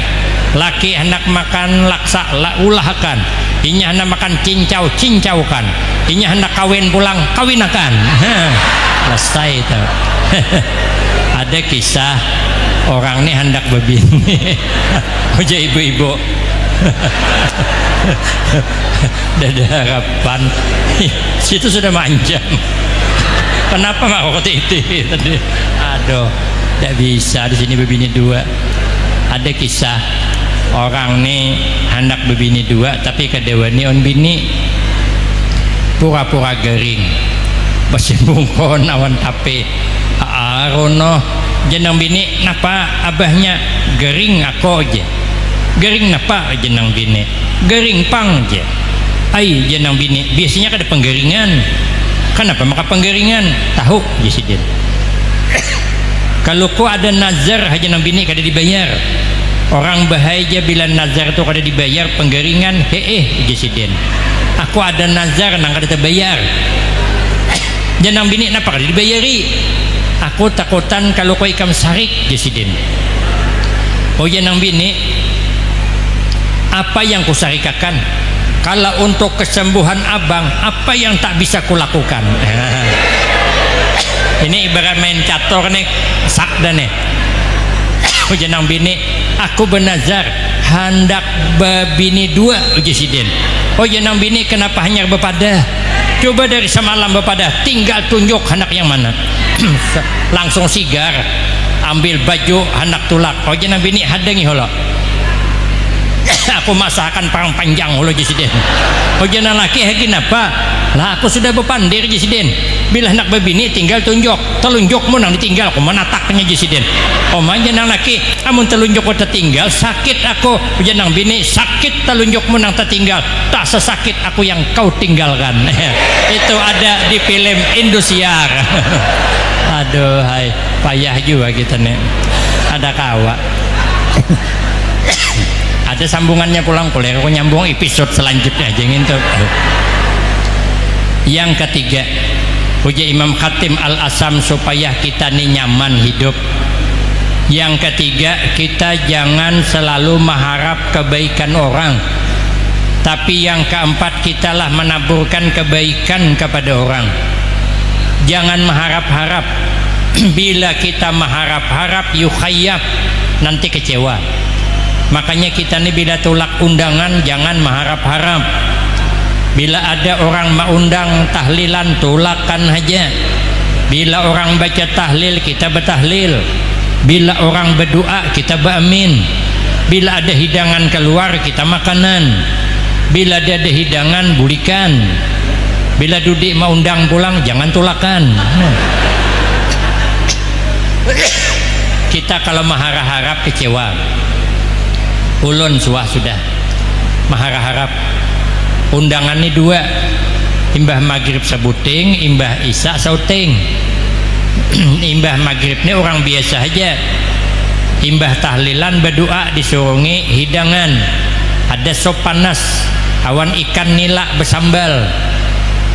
Laki hendak makan laksa, ulahkan. Inya hendak makan cincau, cincaukan. Inya hendak kawin pulang, kawinakan. Selesai itu. Ada kisah orang ini hendak berbini. Oja ibu-ibu. Ada harapan. Situ sudah manjam. Kenapa mak kok itu tadi? Aduh, tidak bisa di sini berbini 2. Ada kisah orang nih hendak berbini 2 tapi kedewani on bini pura-pura gering. Masih bungkon awan tape. Rono jenang bini napa abahnya gering aku aja. Gering napa jenang bini? Gering pang aja. Ai jenang bini biasanya kada penggeringan. Kenapa maka penggeringan? Tahu Jesiden. Kalau kau ada nazar aja nang bini kada dibayar. Orang bahaya bila nazar itu kada dibayar penggeringan. Jesiden. Aku ada nazar nang kada terbayar. Jenang bini napa kada dibayari? Aku takutan kalau kau ikam sarik Jesiden. Oh jenang bini, apa yang kusarikakan? Kalau untuk kesembuhan abang, apa yang tak bisa kulakukan? Ini ibarat main catur nih, sakda nih. Oh jenang bini, aku bernazar hendak berbini 2 Jesiden. Oh jenang bini, kenapa hanya berpada? Coba dari semalam berpada, tinggal tunjuk hendak yang mana. Langsung sigar, ambil baju hendak tulak. Oh jenang bini hadangi holo. Aku masakan perang panjang holo Jesiden. Oh jenang laki lagi kenapa? Lah aku sudah berpandir Jesiden. Bila hendak berbini tinggal tunjuk. Telunjukmu nang ditinggal aku menataknya Jesiden. Oh jenang laki, amun telunjukmu tertinggal sakit aku. Jenang bini sakit telunjukmu nang tertinggal. Tak sesakit aku yang kau tinggalkan. Itu ada di film Indosiar. Aduh hai, payah juga kita nih. Ada kawa. Ada sambungannya pulang boleh aku nyambung episode selanjutnya jangan tuh. Yang ketiga, puja Imam Khatim Al-Asam supaya kita nih nyaman hidup. Yang ketiga, kita jangan selalu mengharap kebaikan orang, tapi yang keempat, kitalah menaburkan kebaikan kepada orang. Jangan mengharap-harap. Bila kita mengharap-harap yukhayyab, nanti kecewa. Makanya kita nih bila tolak undangan jangan mengharap-harap. Bila ada orang mengundang tahlilan, tolakan aja. Bila orang baca tahlil, kita bertahlil. Bila orang berdoa, kita beramin. Bila ada hidangan keluar, kita makanan. Bila ada hidangan, bulikan. Bila duduk mau undang pulang, jangan tolakan. Kita kalau mengharap-harap kecewa. Ulun sudah mengharap-harap. Undangan ini dua, imbah maghrib sebuting, imbah isya sauting. Imbah maghrib ini orang biasa aja, imbah tahlilan berdoa disurungi hidangan, ada sop panas, awan ikan nila bersambal.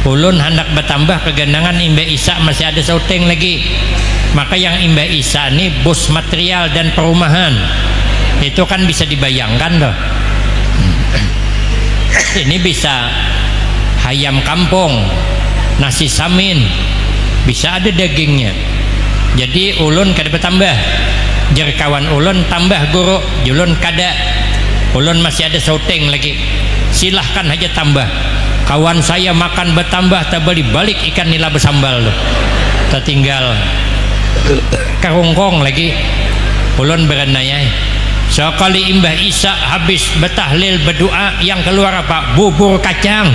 Ulun hendak bertambah kegandangan imbah isya masih ada sauting lagi. Maka yang imbah isya ini bos material dan perumahan, itu kan bisa dibayangkan loh. Ini bisa ayam kampung, nasi samin, bisa ada dagingnya. Jadi ulun kada bertambah, jerkawan ulun tambah guru, ulun kada, ulun masih ada sauting lagi, silahkan aja tambah. Kawan saya makan bertambah, tak balik ikan nila bersambal loh, tertinggal karungkong lagi. Ulun berenaya sekali imbah isya habis bertahlil berdoa, yang keluar apa? Bubur kacang.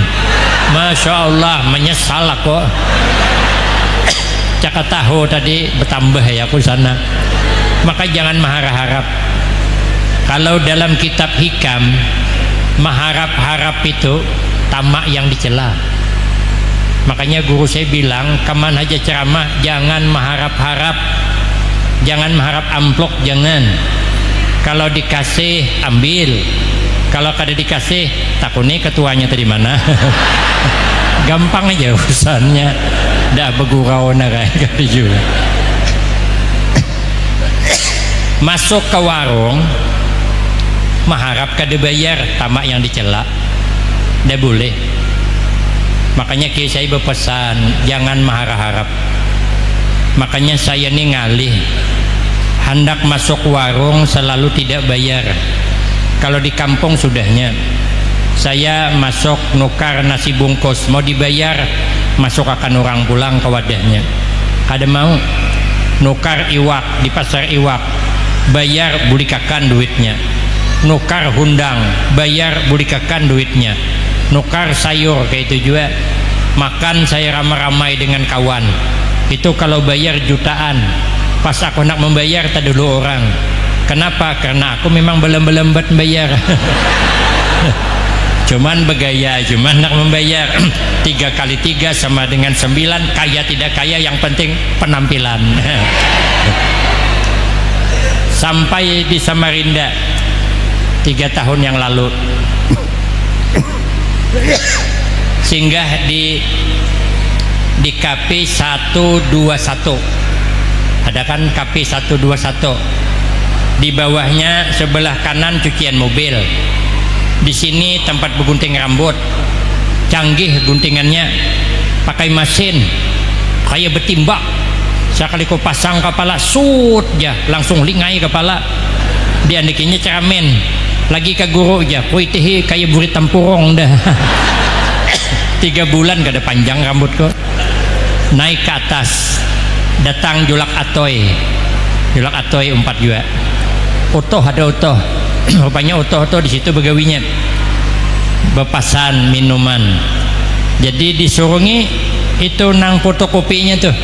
Masya Allah, menyesal aku. Cakap tahu tadi bertambah ya aku sana. Maka jangan mengharap-harap. Kalau dalam kitab hikam, mengharap-harap itu tamak yang dicela. Makanya guru saya bilang, kaman aja ceramah jangan mengharap-harap, jangan mengharap amplop, jangan. Kalau dikasih ambil, kalau kada dikasih takuni ketuanya tadi mana. Gampang aja urusannya, dah bergurau narai juga. Masuk ke warung mengharap kada bayar, tamak yang dicela, dah boleh. Makanya saya berpesan jangan mengharap-harap. Makanya saya nih ngalih, hendak masuk warung selalu tidak bayar. Kalau di kampung sudahnya, saya masuk nukar nasi bungkus, mau dibayar masuk akan orang pulang ke wadahnya. Kada mau. Nukar iwak di pasar iwak, bayar bulikakan duitnya. Nukar hundang, bayar bulikakan duitnya. Nukar sayur kayak itu juga. Makan saya ramai-ramai dengan kawan, itu kalau bayar jutaan. Pas aku nak membayar tak dulu orang. Kenapa? Karena aku memang belum bayar. Cuman bergaya, cuman nak membayar. 3 kali 3 sama dengan 9. Kaya tidak kaya, yang penting penampilan. Sampai di Samarinda 3 tahun yang lalu, singgah di KP 121. Ada kan KP 121, di bawahnya sebelah kanan cucian mobil, di sini tempat bergunting rambut. Canggih guntingannya, pakai mesin kayak bertimbak. Sekali kau pasang kepala sut ya langsung lingai kepala. Diandikinya ceramen lagi ke guru aja, kuitihi kayak burit tempurung dah. 3 bulan gak ada panjang rambutku. Naik ke atas, datang julak atoy 4 juga. Utuh ada utuh. Rupanya utuh di situ begawinya bepasan minuman. Jadi disurungi itu nang fotokopinya tuh.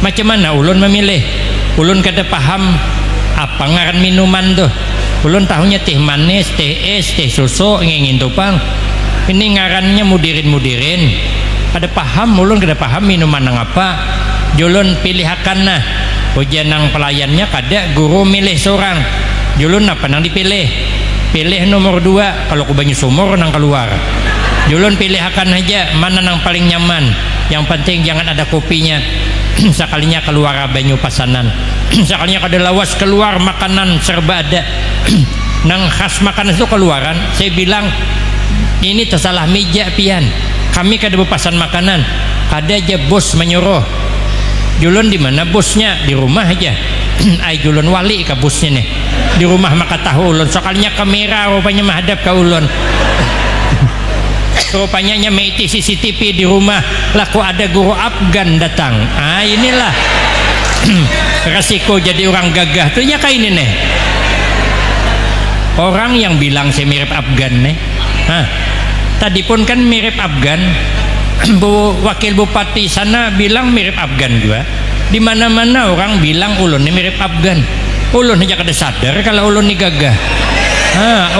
Macam mana ulun memilih? Ulun kada paham apa ngaran minuman tuh. Ulun tahunya teh manis, teh es, teh susu ngingin tupang. Ini ngarannya mudirin. Kada paham, ulun kada paham minuman nang apa. Julun pilihakan nah. Ujian nang pelayannya kada, guru milih seorang. Julun apa nang dipilih? Pilih nomor 2, kalau ku banyu sumur nang keluar. Julun pilihakan aja mana nang paling nyaman. Yang penting jangan ada kopinya. Sekalinya keluar banyu pasanan. Sekalinya kada lawas keluar makanan serba ada. Nang khas makanan itu keluaran. Saya bilang ini tersalah meja pian. Kami kada berpasan makanan. Kada aja bos menyuruh. Julun di mana bosnya? Di rumah aja. Ay julun wali ke bosnya nih. di rumah maka tahu ulun sokalnya kamera rupanya menghadap ke ulun. Rupanya nya meiti CCTV di rumah laku ada guru Afgan datang. Inilah resiko jadi orang gagah tuh ya kayak ini nih. Orang yang bilang saya mirip Afgan nih, tadi pun kan mirip Afgan. Wakil bupati sana bilang mirip Afgan juga. Di mana-mana orang bilang ulun ini mirip Afgan. Ulun aja kada sadar kalau ulun ini gagah.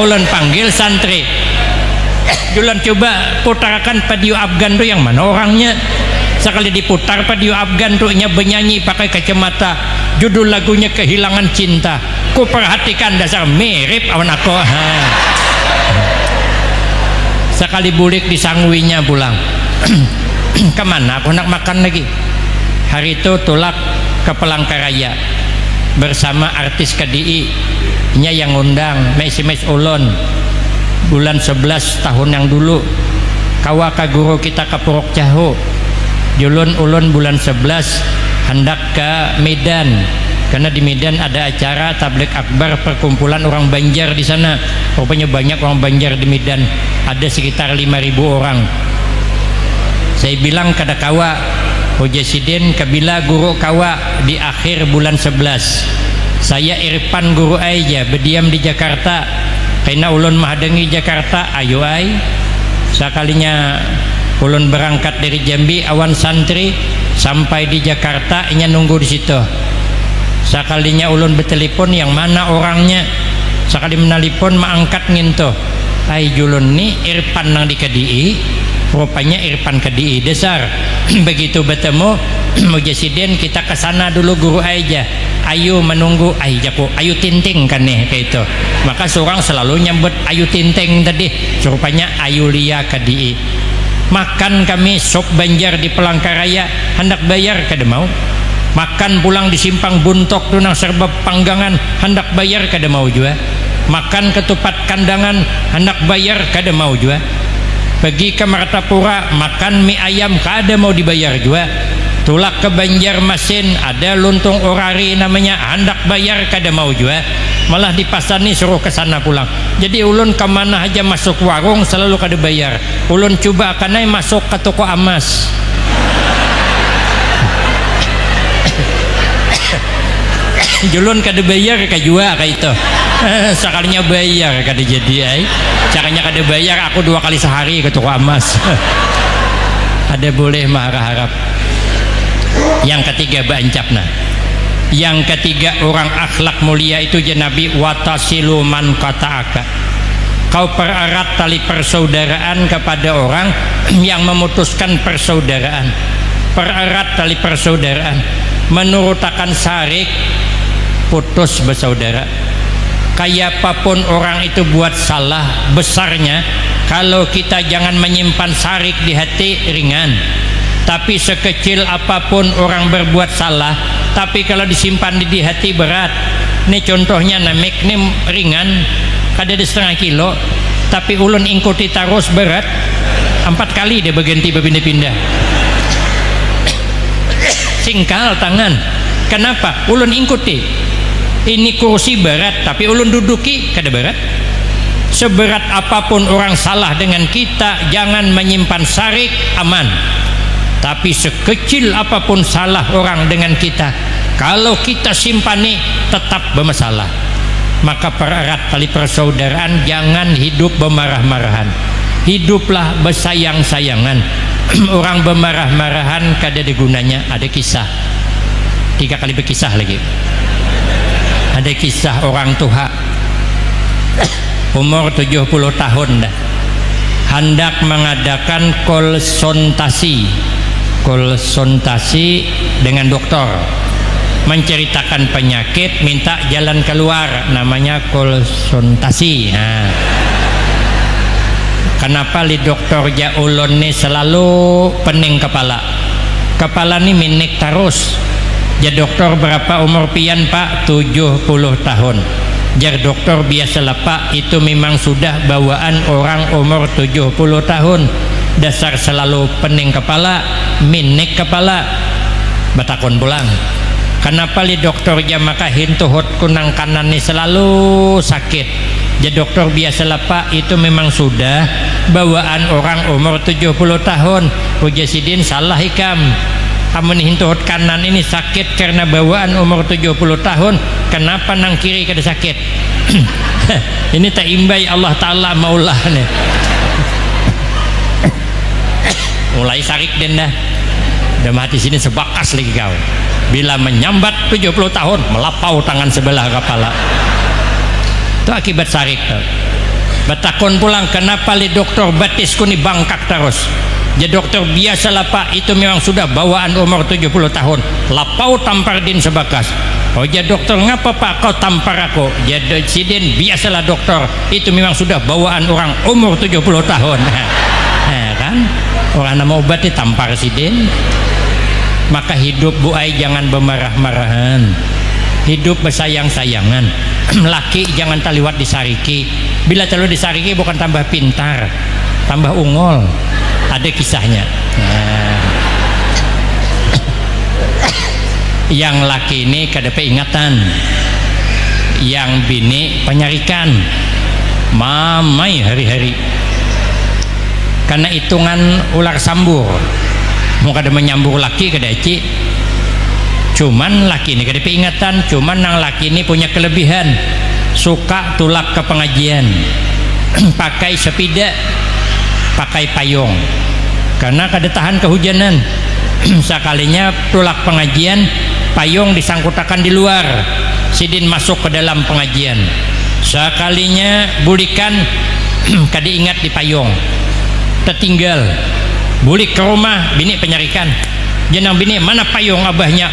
Ulun panggil santri. Ulun coba putarkan padio Afgan tuh yang mana orangnya. Sekali diputar padio Afgan tuh nya bernyanyi pakai kacamata. Judul lagunya Kehilangan Cinta. Ku perhatikan dasar mirip awan aku. Sekali bulik disangwinya pulang. Kemana aku nak makan lagi? Hari itu tulak ke Palangkaraya bersama artis KDI nya yang undang mes ulun bulan 11 tahun yang dulu kawa ka guru kita ke Purok Jahu ulun bulan 11 hendak ke Medan karena di Medan ada acara tabligh akbar perkumpulan orang Banjar di sana. Rupanya banyak orang Banjar di Medan, ada sekitar 5.000 orang. Saya bilang kada kawa Presiden kabila guru kawa di akhir bulan 11. Saya Irfan guru aja berdiam di Jakarta karena ulun mahadengi Jakarta ayo ai. Sekalinya ulun berangkat dari Jambi awan santri sampai di Jakarta nya nunggu di situ. Sekalinya ulun bertelepon yang mana orangnya. Sekali menelpon maangkat nginto. Ai julun ni Irfan nang di KDI. Rupanya Irfan KDI dasar. Begitu bertemu Mujasiden kita ke sana dulu guru aja. Ayo menunggu ayo tinting kan nih kayak itu. Maka seorang selalu nyambut ayo tinting tadi. Rupanya ayo lia KDI. Makan kami sop Banjar di Palangkaraya hendak bayar kada mau. Makan pulang di Simpang Buntok tuh nang serba panggangan hendak bayar kada mau juga. Makan ketupat kandangan hendak bayar kada mau juga. Pergi ke Martapura makan mie ayam kada mau dibayar juga. Tulak ke Banjarmasin ada lontong orari namanya hendak bayar kada mau juga. Malah di pasar nih suruh ke sana pulang. Jadi ulun kemana aja masuk warung selalu kada bayar. Ulun coba akan masuk ke toko emas. Julun kada bayar ka jua kayak itu. Sekalinya bayar kada jadi caranya kada bayar aku 2 kali sehari ke toko emas. Ada boleh mah harap. Yang ketiga baancapna. Yang ketiga orang akhlak mulia itu je Nabi watasilu man qata'aka. Kau pererat tali persaudaraan kepada orang yang memutuskan persaudaraan. Pererat tali persaudaraan. Menurutakan syarik putus bersaudara. Kayak apapun orang itu buat salah besarnya, kalau kita jangan menyimpan syarik di hati ringan. Tapi sekecil apapun orang berbuat salah, tapi kalau disimpan di hati berat. Ini contohnya namik ini ringan, kada ada 0,5 kilo, tapi ulun ingkuti terus berat 4 kali dia berganti berpindah-pindah. Singkal tangan. Kenapa? Ulun ingkuti. Ini kursi berat tapi ulun duduki kada berat. Seberat apapun orang salah dengan kita, jangan menyimpan syarik, aman. Tapi sekecil apapun salah orang dengan kita, kalau kita simpani tetap bermasalah. Maka pererat tali persaudaraan, jangan hidup bermarah-marahan. Hiduplah bersayang-sayangan. Orang bermarah-marahan kada ada gunanya. Ada kisah 3 kali berkisah lagi. Ada kisah orang tua umur 70 tahun dah hendak mengadakan konsultasi dengan dokter, menceritakan penyakit, minta jalan keluar, namanya konsultasi. Kenapa li dokter jaulon ni selalu pening kepala ni minik terus. Ya dokter berapa umur pian pak? 70 tahun. Jar dokter biasalah pak, itu memang sudah bawaan orang umur 70 tahun. Dasar selalu pening kepala, minik kepala. Batakon pulang. kenapa li dokter jamaka hintuhut kunang kanan ni selalu sakit. Jadi dokter biasalah Pak, itu memang sudah bawaan orang umur 70 tahun. Uja sidin salah ikam. Amun hintuhut kanan ini sakit karena bawaan umur 70 tahun. Kenapa nang kiri kada sakit? Ini tak imbai Allah Ta'ala maulah nih. Mulai sarik den dah. Udah mati sini sebakas lagi kau. Bila menyambat 70 tahun melapau tangan sebelah kepala. Itu akibat sarik tuh. Batakon pulang kenapa li dokter batis kuni bangkak terus. Jadi dokter biasalah Pak, itu memang sudah bawaan umur 70 tahun. Lapau tampar din sebakas. Oh jadi dokter ngapa Pak kau tampar aku? Jadi sidin biasalah dokter, itu memang sudah bawaan orang umur 70 tahun. Kan? Orang nama obat ditampar sidin. Maka hidup Bu Ai jangan bermarah-marahan. Hidup bersayang-sayangan. Laki jangan taliwat disariki. Bila terlalu disariki bukan tambah pintar, tambah ungol. Ada kisahnya. Yang laki ini kada peingatan, yang bini penyarikan, mamai hari-hari. Karena hitungan ular sambur, mau kada menyambur laki kada eci. Cuman laki ini kada peingatan, cuman nang laki ini punya kelebihan, suka tulak ke pengajian, pakai sepeda, pakai payung, karena kada tahan kehujanan. Sekalinya tulak pengajian, payung disangkutakan di luar, sidin masuk ke dalam pengajian. Sekalinya bulikan kada ingat di payung, tertinggal, bulik ke rumah, bini penyarikan. Jenang bini mana payung abahnya?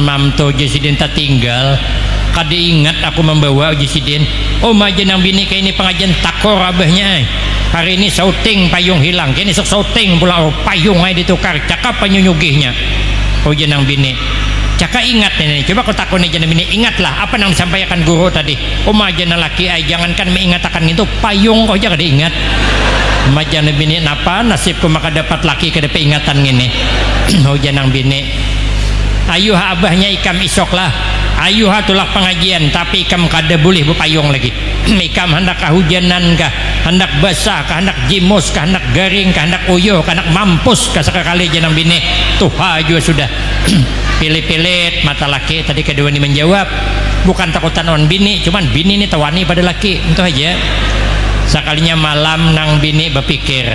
Mam to Jesidin tertinggal, kada ingat aku membawa Jesidin. Oh ma jenang bini kayak ini pengajian takor abahnya. Hari ini sauting payung hilang, kini sauting pula payung ay ditukar. Cakap penyunyugihnya. Oh jenang bini, cakap ingat ini. Coba kau takut nih jenang bini, ingatlah apa yang disampaikan guru tadi. Oh ma jenang laki ay jangankan mengingatakan itu payung kau jangan diingat. Majana bini napa nasibku maka dapat laki kada peingatan ngene. Hujanang bini, ayuh abahnya ikam isoklah, ayuh tulak pengajian, tapi ikam kada boleh berpayung lagi. Ikam hendak kehujanan kah, hendak basah kah, hendak jimus kah, hendak garing kah, hendak uyuh kah, hendak mampus kah, sekali jenang bini tuha juga sudah. Pilih-pilih mata laki tadi kedua ini menjawab, bukan takutan on bini, cuman bini ini tawani pada laki, itu aja. Sekalinya malam nang bini berpikir,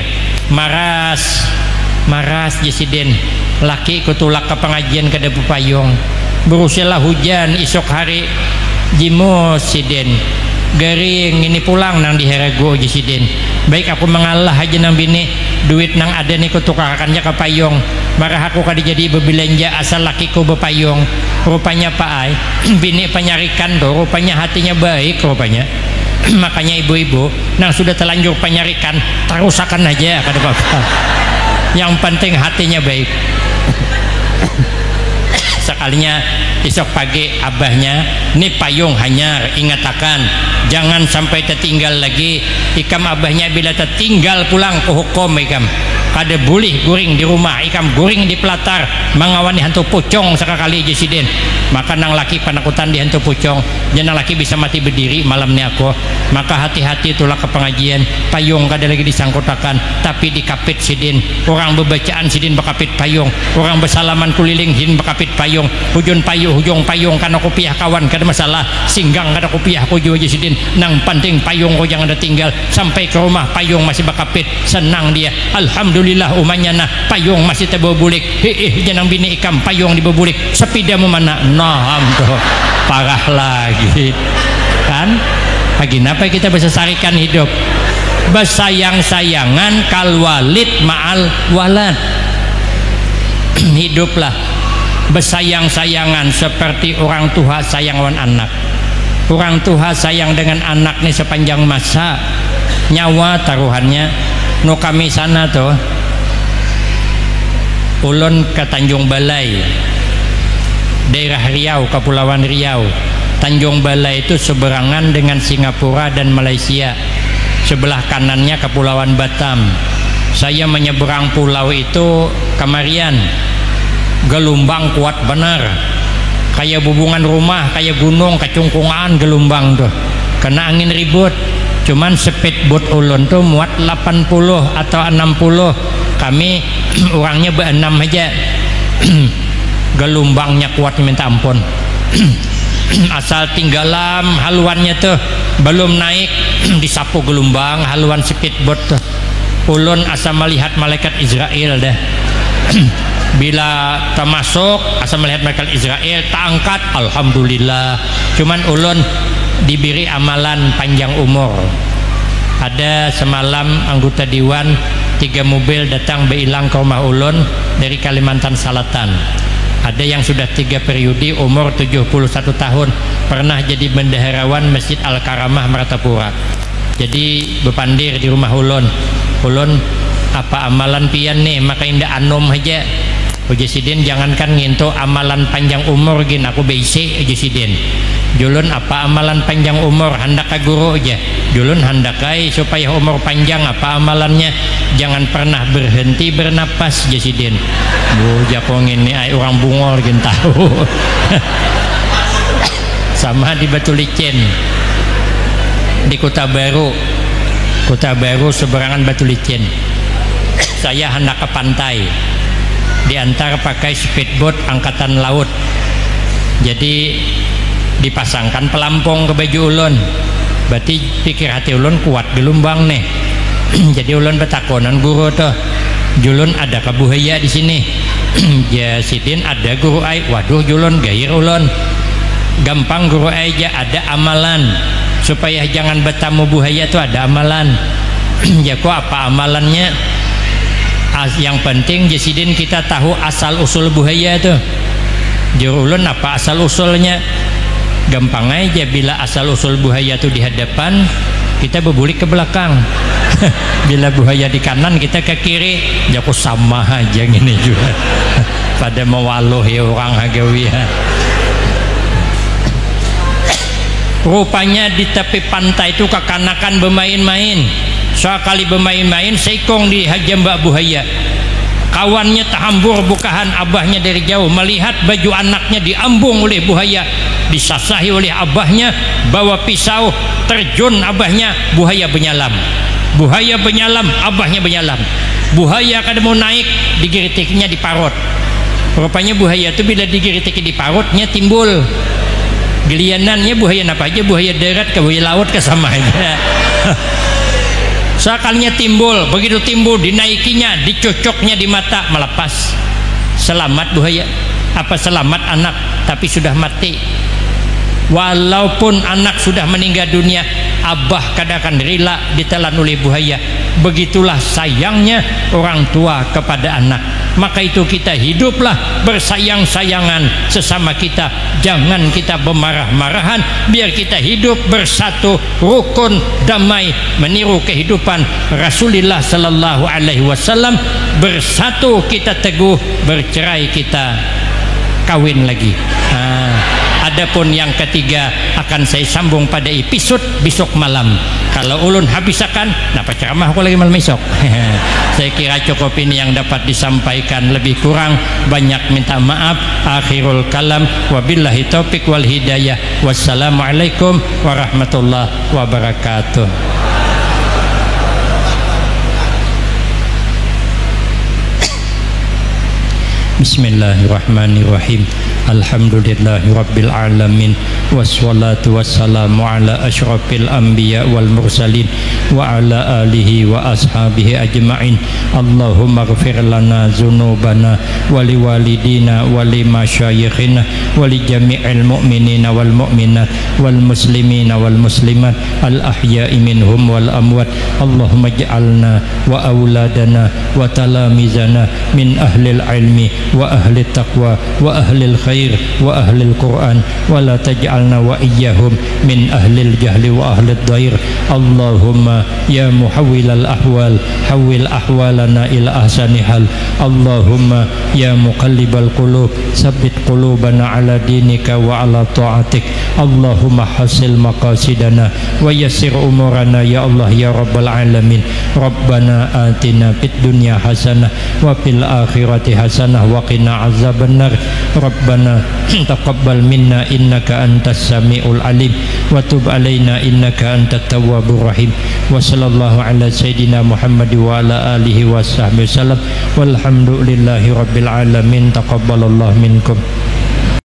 maras Jesidin, laki kutulak ke pengajian kada berpayung, berusialah hujan isok hari jimus sidin, garing ini pulang nang diherago Jesidin. Baik aku mengalah aja nang bini, duit nang ada nih kutukarkannya ke payung, marah aku kada jadi berbelanja asal lakiku berpayung. Rupanya Pak Ai bini penyarikan tuh, rupanya hatinya baik rupanya. Makanya ibu-ibu nang sudah terlanjur penyarikan terusakan aja kata bapak, yang penting hatinya baik. Sekalinya esok pagi abahnya ini payung hanyar, ingatakan jangan sampai tertinggal lagi. Ikam abahnya bila tertinggal pulang ke hukum ikam kada boleh guring di rumah, ikam guring di pelatar mengawani hantu pucong sekali Jesidin. Maka nang laki panakutan di hantu pucong, jangan laki bisa mati berdiri malam ni aku. Maka hati-hati itulah ke pengajian, payung kada lagi disangkutakan tapi dikapit sidin. Orang berbacaan sidin berkapit payung, orang bersalaman kuliling sidin berkapit payung. Hujung payung karena kopiah kawan kada masalah, singgang kada kopiah ku juga sidin. Nang penting payung ku jangan ada tinggal sampai ke rumah payung masih berkapit, senang dia. Alhamdulillah umanya nah payung masih terbubulik. Jangan bini ikam payung dibubulik, sepeda mana? Nah tuh parah lagi kan. Lagi napa kita bisa sarikan hidup bersayang-sayangan kal walid ma'al walad. Hiduplah bersayang-sayangan seperti orang tua sayang dengan anak. Orang tua sayang dengan anak nih sepanjang masa, nyawa taruhannya. No kami sana tuh ulun ke Tanjung Balai, daerah Riau, Kepulauan Riau. Tanjung Balai itu seberangan dengan Singapura dan Malaysia, sebelah kanannya Kepulauan Batam. Saya menyeberang pulau itu kemarian, gelombang kuat benar. kayak hubungan rumah, kayak gunung, kecungkungan, gelombang tuh, kena angin ribut. Cuman speedboat ulun tuh muat 80 atau 60, kami orangnya be-6 aja. Gelombangnya kuat minta ampun. Asal tinggalam haluannya tuh belum naik disapu gelombang haluan speedboat tuh. Ulun asa melihat malaikat Israel dah. Bila termasuk asa melihat malaikat Israel tak angkat, alhamdulillah. Cuman ulun diberi amalan panjang umur. Ada semalam anggota dewan 3 mobil datang beilang ke rumah ulun dari Kalimantan Selatan. Ada yang sudah 3 periode umur 71 tahun, pernah jadi bendaharawan Masjid Al-Karamah Meratapura. Jadi bepandir di rumah ulun. Ulun apa amalan pian nih, maka indah anom aja. Uji sidin jangankan nginto amalan panjang umur gin aku beisi uji sidin. Julun apa amalan panjang umur hendak ke guru aja. Julun hendakai supaya umur panjang apa amalannya, jangan pernah berhenti bernapas jasidin. Bu jakong ini ay orang bungol gin tahu. Sama di Batu Licin, di Kota Baru seberangan Batu Licin. Saya hendak ke pantai, diantar pakai speedboat angkatan laut. Jadi dipasangkan pelampung ke baju ulun, berarti pikir hati ulun kuat gelombang nih. Jadi ulun betakonan guru tuh, julun ada ke buhaya di sini. Ya sidin ada guru ai, waduh julun gair ulun. Gampang guru aja ada amalan supaya jangan bertamu buhaya tuh ada amalan. Ya kok apa amalannya? Yang penting jasidin kita tahu asal usul buhaya tuh. Juru ulun apa asal usulnya? Gampang aja, bila asal usul buhaya tuh di hadapan, kita berbulik ke belakang. Bila buhaya di kanan, kita ke kiri. Ya kok sama aja gini juga. Pada mewaluh ya orang hagawi ya. Rupanya di tepi pantai itu kekanakan bermain-main. Sekali bermain-main seikong di hajam mbak buhaya. Kawannya terhambur bukahan abahnya dari jauh, melihat baju anaknya diambung oleh buhaya, disasahi oleh abahnya, bawa pisau terjun abahnya, buhaya benyalam. Buhaya benyalam, abahnya benyalam. Buhaya kada mau naik, digiritiknya di parut. Rupanya buhaya itu bila digiritik di parutnya timbul gelianannya. Buhaya apa aja, buhaya darat ke buhaya laut ke sama aja. Sekalinya timbul, begitu timbul dinaikinya, dicocoknya di mata, melepas. Selamat buhaya, apa selamat anak, tapi sudah mati. Walaupun anak sudah meninggal dunia, abah kadang rela ditelan oleh buhaya. Begitulah sayangnya orang tua kepada anak. Maka itu kita hiduplah bersayang-sayangan sesama kita, jangan kita bermarah-marahan, biar kita hidup bersatu, rukun, damai, meniru kehidupan Rasulullah sallallahu alaihi wasallam. Bersatu kita teguh, bercerai kita kawin lagi. Adapun yang ketiga akan saya sambung pada episode besok malam. Kalau ulun habisakan, napa ceramah aku lagi malam esok. Saya kira cukup ini yang dapat disampaikan, lebih kurang banyak minta maaf. Akhirul kalam, wabillahi taufik wal hidayah. Wassalamualaikum warahmatullahi wabarakatuh. Bismillahirrahmanirrahim. Alhamdulillahi rabbil alamin, wassalatu wassalamu ala asyrafil anbiya wal mursalin wa ala alihi wa ashabihi ajma'in. Allahumma ghfir lana dzunubana wa liwalidina wa limasyayikhina wa li jami'il mu'minina wal mu'minat wal muslimina wal muslimat al ahya'i minhum wal amwat. Allahumma ij'alna wa auladana wa talamizana min ahlil ilmi wa ahli taqwa wa ahli khair wa ahli al-Quran wa la taj'al waj'alna wa iyyahum min ahlil jahli wa ahlid dhair. Allahumma ya muhawwilal ahwal hawwil ahwalana ila ahsani hal. Allahumma ya muqallibal qulub sabbit qulubana ala dinika wa ala ta'atik. Allahumma hasil maqasidana wa yassir umurana ya Allah ya rabbal alamin. Rabbana atina fid dunya hasanah wa fil akhirati hasanah wa qina azabannar. Rabbana taqabbal minna innaka antas samiul alim wa tub alaina innaka antat tawwabur rahim. Wa sallallahu ala sayyidina Muhammad wa ala alihi wa sahbihi wasallam walhamdulillahi rabbil alamin. Taqabbalallahu minkum.